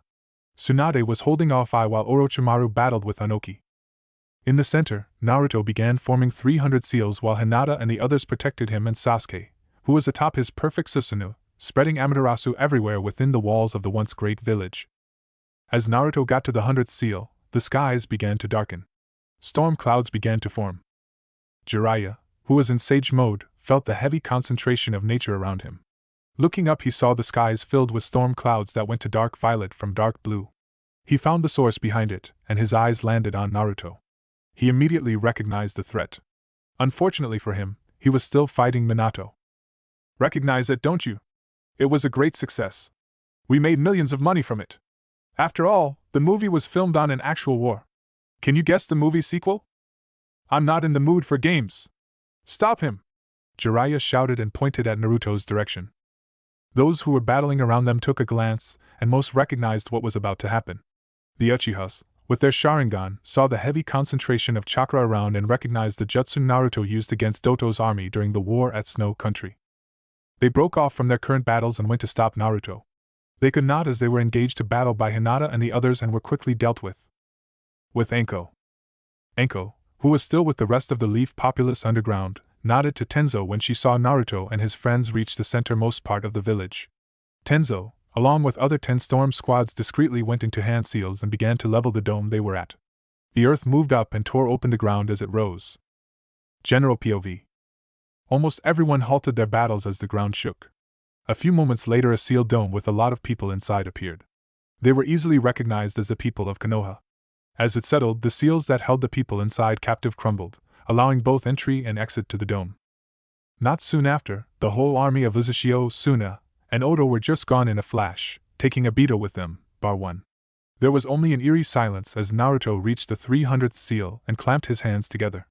Tsunade was holding off Ai while Orochimaru battled with Anoki. In the center, Naruto began forming 300 seals while Hinata and the others protected him and Sasuke, who was atop his perfect Susanoo, spreading Amaterasu everywhere within the walls of the once great village. As Naruto got to the 100th seal, the skies began to darken. Storm clouds began to form. Jiraiya, who was in sage mode, felt the heavy concentration of nature around him. Looking up, he saw the skies filled with storm clouds that went to dark violet from dark blue. He found the source behind it, and his eyes landed on Naruto. He immediately recognized the threat. Unfortunately for him, he was still fighting Minato. Recognize it, don't you? It was a great success. We made millions of money from it. After all, the movie was filmed on an actual war. Can you guess the movie's sequel? I'm not in the mood for games. Stop him! Jiraiya shouted and pointed at Naruto's direction. Those who were battling around them took a glance, and most recognized what was about to happen. The Uchihas, with their Sharingan, saw the heavy concentration of chakra around and recognized the jutsu Naruto used against Doto's army during the war at Snow Country. They broke off from their current battles and went to stop Naruto. They could not, as they were engaged to battle by Hinata and the others and were quickly dealt with. With Enko. Enko, who was still with the rest of the Leaf populace underground, nodded to Tenzo when she saw Naruto and his friends reach the centermost part of the village. Tenzo, along with other 10 storm squads, discreetly went into hand seals and began to level the dome they were at. The earth moved up and tore open the ground as it rose. General POV. Almost everyone halted their battles as the ground shook. A few moments later, a sealed dome with a lot of people inside appeared. They were easily recognized as the people of Konoha. As it settled, the seals that held the people inside captive crumbled, allowing both entry and exit to the dome. Not soon after, the whole army of Uzushio, Suna, and Odo were just gone in a flash, taking Obito with them, bar one. There was only an eerie silence as Naruto reached the 300th seal and clamped his hands together.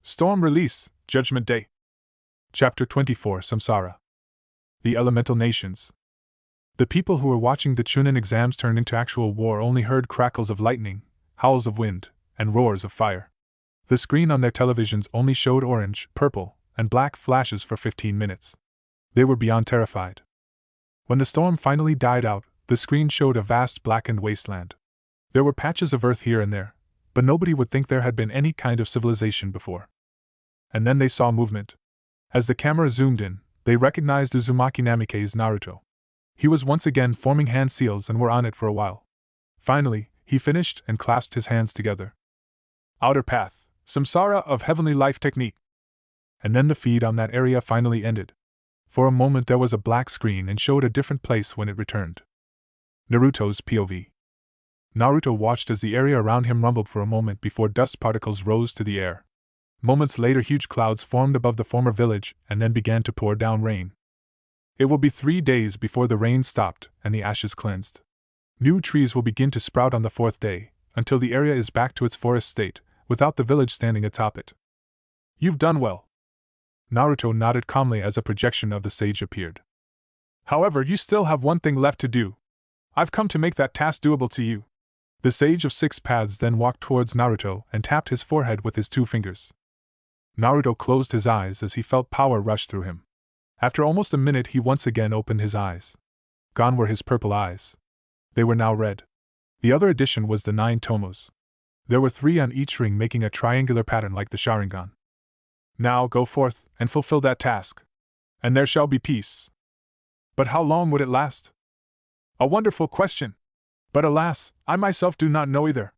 Storm release, Judgment Day. Chapter 24, Samsara. The Elemental Nations. The people who were watching the Chunin exams turn into actual war only heard crackles of lightning, howls of wind, and roars of fire. The screen on their televisions only showed orange, purple, and black flashes for 15 minutes. They were beyond terrified. When the storm finally died out, the screen showed a vast blackened wasteland. There were patches of earth here and there, but nobody would think there had been any kind of civilization before. And then they saw movement. As the camera zoomed in, they recognized Uzumaki Namikaze's Naruto. He was once again forming hand seals and were on it for a while. Finally, he finished and clasped his hands together. Outer Path, Samsara of Heavenly Life Technique. And then the feed on that area finally ended. For a moment there was a black screen and showed a different place when it returned. Naruto's POV. Naruto watched as the area around him rumbled for a moment before dust particles rose to the air. Moments later, huge clouds formed above the former village and then began to pour down rain. It will be 3 days before the rain stopped and the ashes cleansed. New trees will begin to sprout on the 4th day, until the area is back to its forest state, without the village standing atop it. You've done well. Naruto nodded calmly as a projection of the sage appeared. However, you still have one thing left to do. I've come to make that task doable to you. The Sage of Six Paths then walked towards Naruto and tapped his forehead with his 2 fingers. Naruto closed his eyes as he felt power rush through him. After almost a minute he once again opened his eyes. Gone were his purple eyes. They were now red. The other addition was the 9 tomos. There were 3 on each ring making a triangular pattern like the Sharingan. Now go forth and fulfill that task. And there shall be peace. But how long would it last? A wonderful question. But alas, I myself do not know either.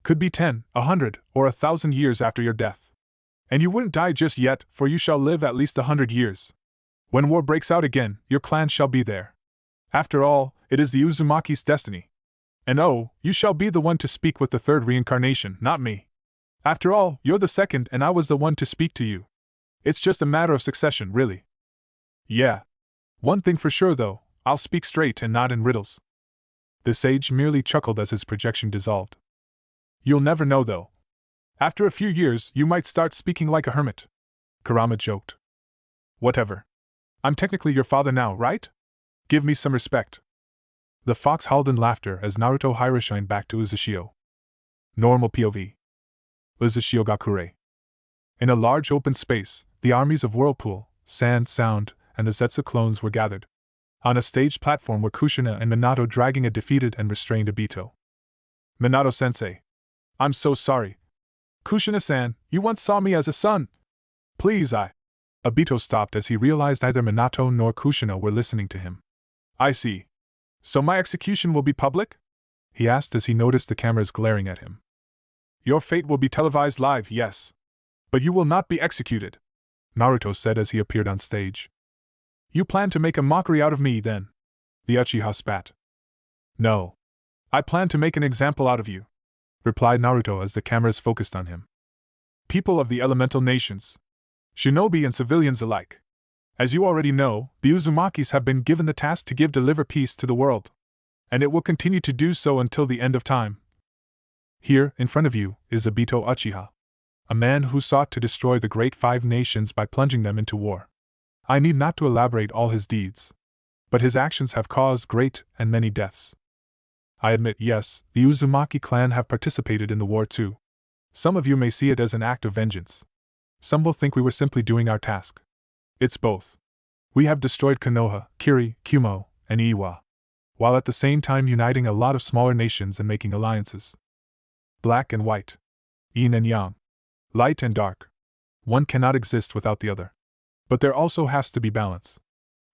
Could be 10, 100, or 1,000 years after your death. And you wouldn't die just yet, for you shall live at least 100 years. When war breaks out again, your clan shall be there. After all, it is the Uzumaki's destiny. And oh, you shall be the one to speak with the 3rd reincarnation, not me. After all, you're the 2nd and I was the one to speak to you. It's just a matter of succession, really. Yeah. One thing for sure though, I'll speak straight and not in riddles. The sage merely chuckled as his projection dissolved. You'll never know though. After a few years, you might start speaking like a hermit. Kurama joked. Whatever. I'm technically your father now, right? Give me some respect. The fox howled in laughter as Naruto Hiroshined back to Uzushio. Normal POV. Uzushio Gakure. In a large open space, the armies of Whirlpool, Sand, Sound, and the Zetsu clones were gathered. On a staged platform were Kushina and Minato dragging a defeated and restrained Obito. Minato-sensei. I'm so sorry. Kushina-san, you once saw me as a son. Please, Obito stopped as he realized neither Minato nor Kushina were listening to him. I see. So my execution will be public? He asked as he noticed the cameras glaring at him. Your fate will be televised live, yes. But you will not be executed, Naruto said as he appeared on stage. You plan to make a mockery out of me, then? The Uchiha spat. No. I plan to make an example out of you, replied Naruto as the cameras focused on him. People of the elemental nations, shinobi and civilians alike. As you already know, the Uzumakis have been given the task to deliver peace to the world. And it will continue to do so until the end of time. Here, in front of you, is Obito Uchiha, a man who sought to destroy the great 5 nations by plunging them into war. I need not to elaborate all his deeds. But his actions have caused great and many deaths. I admit, yes, the Uzumaki clan have participated in the war too. Some of you may see it as an act of vengeance. Some will think we were simply doing our task. It's both. We have destroyed Konoha, Kiri, Kumo, and Iwa, while at the same time uniting a lot of smaller nations and making alliances. Black and white. Yin and yang. Light and dark. One cannot exist without the other. But there also has to be balance.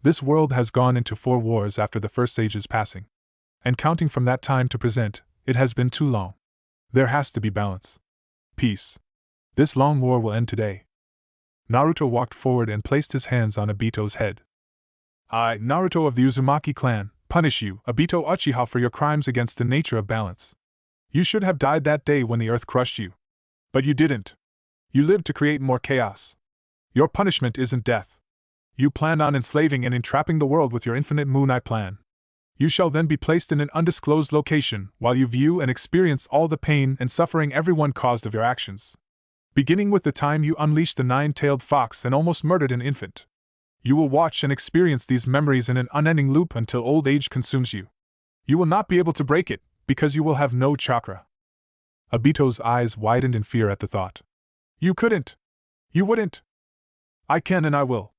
This world has gone into 4 wars after the first sage's passing. And counting from that time to present, it has been too long. There has to be balance. Peace. This long war will end today. Naruto walked forward and placed his hands on Obito's head. I, Naruto of the Uzumaki clan, punish you, Obito Uchiha, for your crimes against the nature of balance. You should have died that day when the earth crushed you. But you didn't. You lived to create more chaos. Your punishment isn't death. You plan on enslaving and entrapping the world with your infinite moon eye plan. You shall then be placed in an undisclosed location while you view and experience all the pain and suffering everyone caused of your actions. Beginning with the time you unleashed the 9-tailed fox and almost murdered an infant. You will watch and experience these memories in an unending loop until old age consumes you. You will not be able to break it, because you will have no chakra. Obito's eyes widened in fear at the thought. You couldn't. You wouldn't. I can and I will,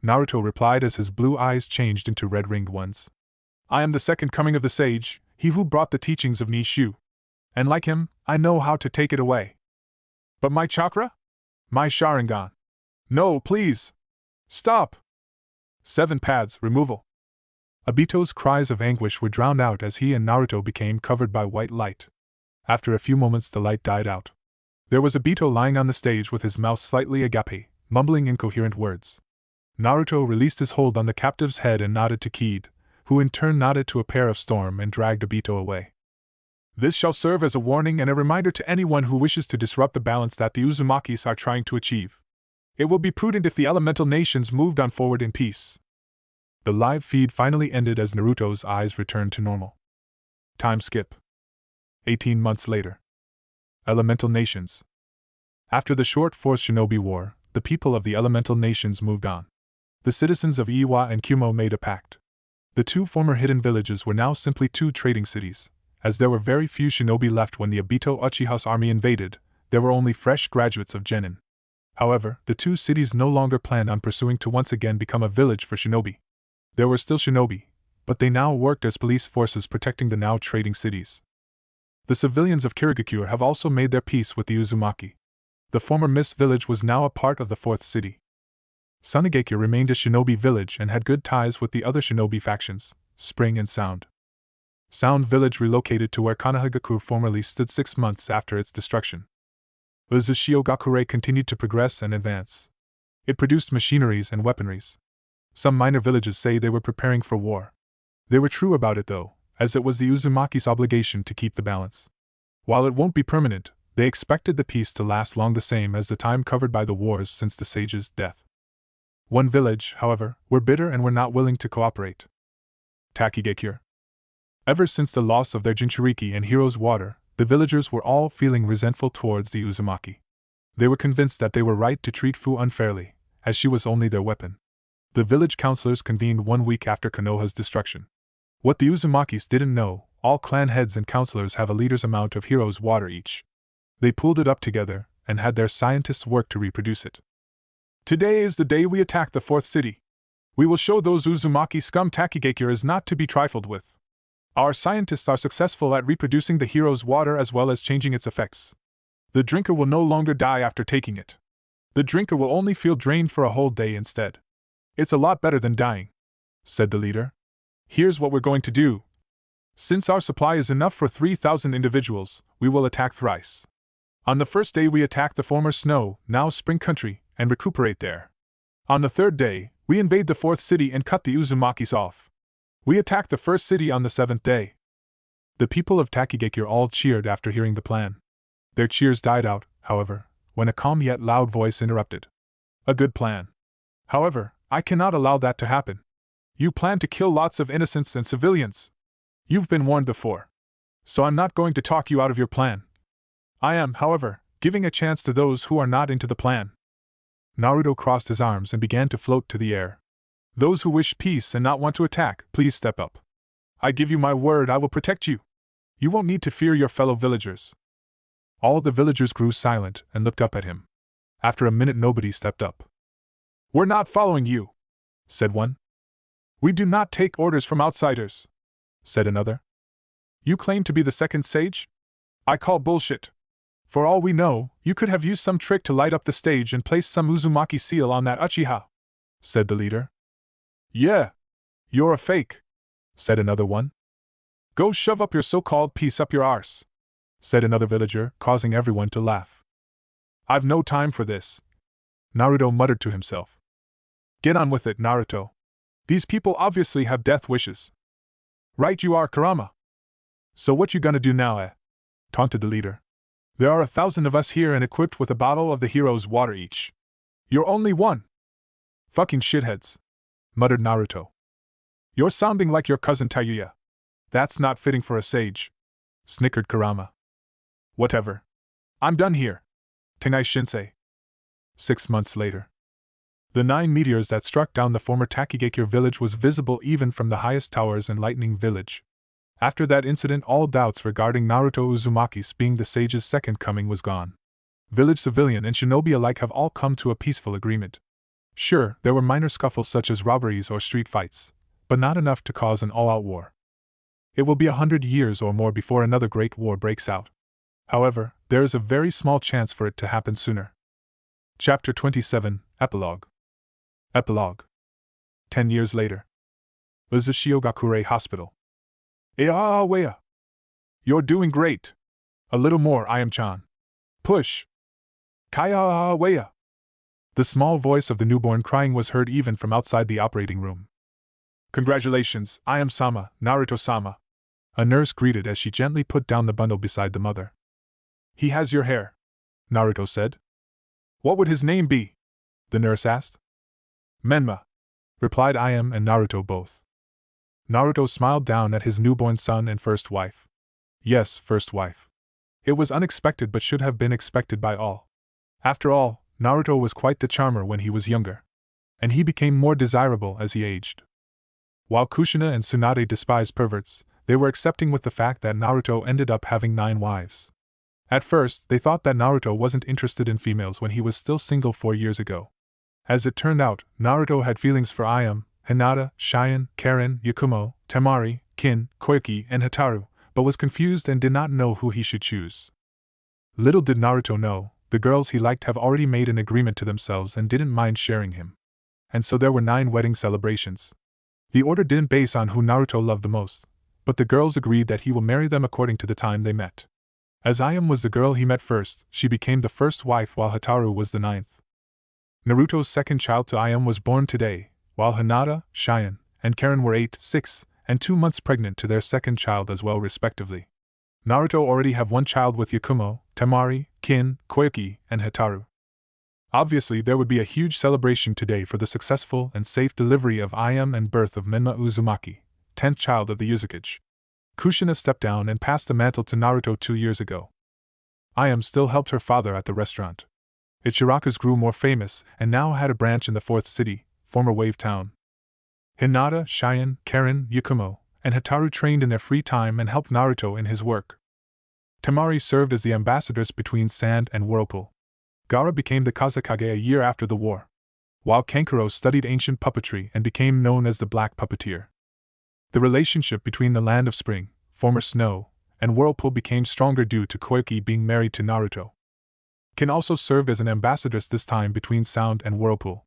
Naruto replied as his blue eyes changed into red-ringed ones. I am the second coming of the sage, he who brought the teachings of Nishu. And like him, I know how to take it away. But my chakra? My Sharingan. No, please. Stop. 7 paths, removal. Obito's cries of anguish were drowned out as he and Naruto became covered by white light. After a few moments the light died out. There was Obito lying on the stage with his mouth slightly agape, mumbling incoherent words. Naruto released his hold on the captive's head and nodded to Kid, who in turn nodded to a pair of Storm and dragged Obito away. This shall serve as a warning and a reminder to anyone who wishes to disrupt the balance that the Uzumakis are trying to achieve. It will be prudent if the elemental nations moved on forward in peace. The live feed finally ended as Naruto's eyes returned to normal. Time skip. 18 months later. Elemental Nations. After the short Fourth Shinobi War, the people of the Elemental Nations moved on. The citizens of Iwa and Kumo made a pact. The two former hidden villages were now simply two trading cities. As there were very few shinobi left when the Obito Uchiha's army invaded, there were only fresh graduates of Genin. However, the two cities no longer planned on pursuing to once again become a village for shinobi. There were still shinobi, but they now worked as police forces protecting the now trading cities. The civilians of Kirigakure have also made their peace with the Uzumaki. The former Mist village was now a part of the fourth city. Sunigakure remained a shinobi village and had good ties with the other shinobi factions, Spring and Sound. Sound Village relocated to where Kanehagakure formerly stood 6 months after its destruction. Uzushio-gakure continued to progress and advance. It produced machineries and weaponries. Some minor villages say they were preparing for war. They were true about it though, as it was the Uzumaki's obligation to keep the balance. While it won't be permanent, they expected the peace to last long the same as the time covered by the wars since the sage's death. One village, however, were bitter and were not willing to cooperate. Takigakure. Ever since the loss of their Jinchuriki and Hero's Water, the villagers were all feeling resentful towards the Uzumaki. They were convinced that they were right to treat Fu unfairly, as she was only their weapon. The village councilors convened 1 week after Konoha's destruction. What the Uzumakis didn't know, all clan heads and councilors have a leader's amount of Hero's Water each. They pooled it up together, and had their scientists work to reproduce it. Today is the day we attack the fourth city. We will show those Uzumaki scum Takigakure is not to be trifled with. Our scientists are successful at reproducing the Hero's Water as well as changing its effects. The drinker will no longer die after taking it. The drinker will only feel drained for a whole day instead. It's a lot better than dying, said the leader. Here's what we're going to do. Since our supply is enough for 3,000 individuals, we will attack thrice. On the first day we attack the former snow, now spring country, and recuperate there. On the third day, we invade the fourth city and cut the Uzumakis off. We attack the first city on the 7th day. The people of Takigakure all cheered after hearing the plan. Their cheers died out, however, when a calm yet loud voice interrupted. A good plan. However, I cannot allow that to happen. You plan to kill lots of innocents and civilians. You've been warned before. So I'm not going to talk you out of your plan. I am, however, giving a chance to those who are not into the plan. Naruto crossed his arms and began to float to the air. Those who wish peace and not want to attack, please step up. I give you my word I will protect you. You won't need to fear your fellow villagers. All the villagers grew silent and looked up at him. After a minute nobody stepped up. We're not following you, said one. We do not take orders from outsiders, said another. You claim to be the second sage? I call bullshit. For all we know, you could have used some trick to light up the stage and place some Uzumaki seal on that Uchiha, said the leader. Yeah. You're a fake, said another one. Go shove up your so-called peace up your arse, said another villager, causing everyone to laugh. I've no time for this, Naruto muttered to himself. Get on with it, Naruto. These people obviously have death wishes. Right you are, Kurama. So what you gonna do now, eh? Taunted the leader. There are 1,000 of us here and equipped with a bottle of the Hero's Water each. You're only one. Fucking shitheads, muttered Naruto. You're sounding like your cousin Tayuya. That's not fitting for a sage, snickered Kurama. Whatever. I'm done here. Tengai Shinsei. 6 months later. The 9 meteors that struck down the former Takigakure village was visible even from the highest towers in Lightning Village. After that incident all doubts regarding Naruto Uzumaki's being the sage's second coming was gone. Village civilian and shinobi alike have all come to a peaceful agreement. Sure, there were minor scuffles such as robberies or street fights, but not enough to cause an all-out war. It will be 100 years or more before another great war breaks out. However, there is a very small chance for it to happen sooner. Chapter 27, Epilogue. Epilogue. 10 years later. Uzushiogakure Hospital. Eaawea. You're doing great. A little more, Ayam-chan. Push. Kaiaawea. The small voice of the newborn crying was heard even from outside the operating room. Congratulations, Ayam-sama, Naruto-sama. A nurse greeted as she gently put down the bundle beside the mother. He has your hair, Naruto said. What would his name be? The nurse asked. Menma, replied Ayam and Naruto both. Naruto smiled down at his newborn son and first wife. Yes, first wife. It was unexpected but should have been expected by all. After all, Naruto was quite the charmer when he was younger. And he became more desirable as he aged. While Kushina and Tsunade despised perverts, they were accepting with the fact that Naruto ended up having 9 wives. At first, they thought that Naruto wasn't interested in females when he was still single 4 years ago. As it turned out, Naruto had feelings for Ayame, Hinata, Cheyenne, Karen, Yakumo, Temari, Kin, Koyuki, and Hataru, but was confused and did not know who he should choose. Little did Naruto know, the girls he liked have already made an agreement to themselves and didn't mind sharing him. And so there were 9 wedding celebrations. The order didn't base on who Naruto loved the most, but the girls agreed that he will marry them according to the time they met. As Ayame was the girl he met first, she became the first wife while Hataru was the 9th. Naruto's second child to Ayame was born today, while Hinata, Cheyenne, and Karen were 8, 6, and 2 months pregnant to their second child as well respectively. Naruto already have 1 child with Yakumo, Temari, Kin, Koyuki, and Hataru. Obviously there would be a huge celebration today for the successful and safe delivery of Ayame and birth of Menma Uzumaki, 10th child of the Uzumaki. Kushina stepped down and passed the mantle to Naruto 2 years ago. Ayame still helped her father at the restaurant. Ichiraku's grew more famous and now had a branch in the 4th city, former Wave Town. Hinata, Cheyenne, Karen, Yakumo, and Hataru trained in their free time and helped Naruto in his work. Temari served as the ambassadress between Sand and Whirlpool. Gaara became the Kazekage a year after the war, while Kankuro studied ancient puppetry and became known as the Black Puppeteer. The relationship between the Land of Spring, former Snow, and Whirlpool became stronger due to Koyuki being married to Naruto. Kin also served as an ambassadress this time between Sound and Whirlpool.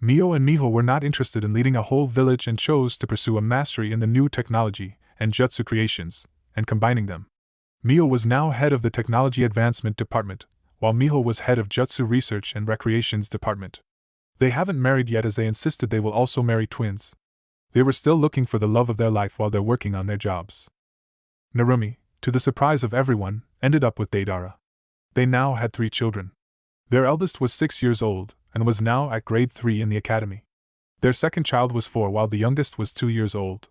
Mio and Miho were not interested in leading a whole village and chose to pursue a mastery in the new technology and jutsu creations, and combining them. Mio was now head of the Technology Advancement Department, while Miho was head of Jutsu Research and Recreations Department. They haven't married yet as they insisted they will also marry twins. They were still looking for the love of their life while they're working on their jobs. Narumi, to the surprise of everyone, ended up with Deidara. They now had 3 children. Their eldest was 6 years old, and was now at grade 3 in the academy. Their second child was 4 while the youngest was 2 years old.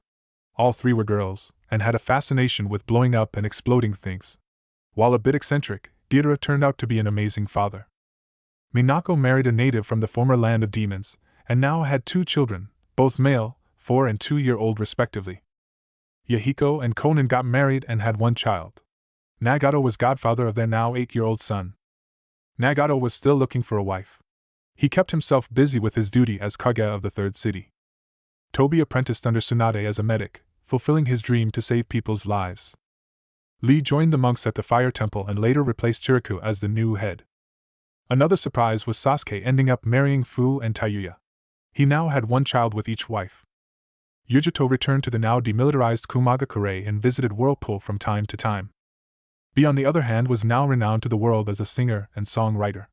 All 3 were girls, and had a fascination with blowing up and exploding things. While a bit eccentric, Deidara turned out to be an amazing father. Minako married a native from the former Land of Demons, and now had 2 children, both male, 4 and 2-year-old respectively. Yahiko and Konan got married and had 1 child. Nagato was godfather of their now 8-year-old son. Nagato was still looking for a wife. He kept himself busy with his duty as Kage of the 3rd city. Tobi apprenticed under Tsunade as a medic, fulfilling his dream to save people's lives. Lee joined the monks at the Fire Temple and later replaced Chiriku as the new head. Another surprise was Sasuke ending up marrying Fu and Tayuya. He now had 1 child with each wife. Yujito returned to the now demilitarized Kumagakure and visited Whirlpool from time to time. B, on the other hand, was now renowned to the world as a singer and songwriter.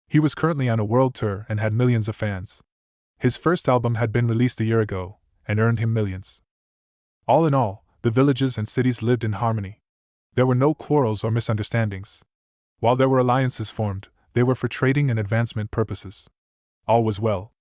He was currently on a world tour and had millions of fans. His first album had been released a year ago, and earned him millions. All in all, the villages and cities lived in harmony. There were no quarrels or misunderstandings. While there were alliances formed, they were for trading and advancement purposes. All was well,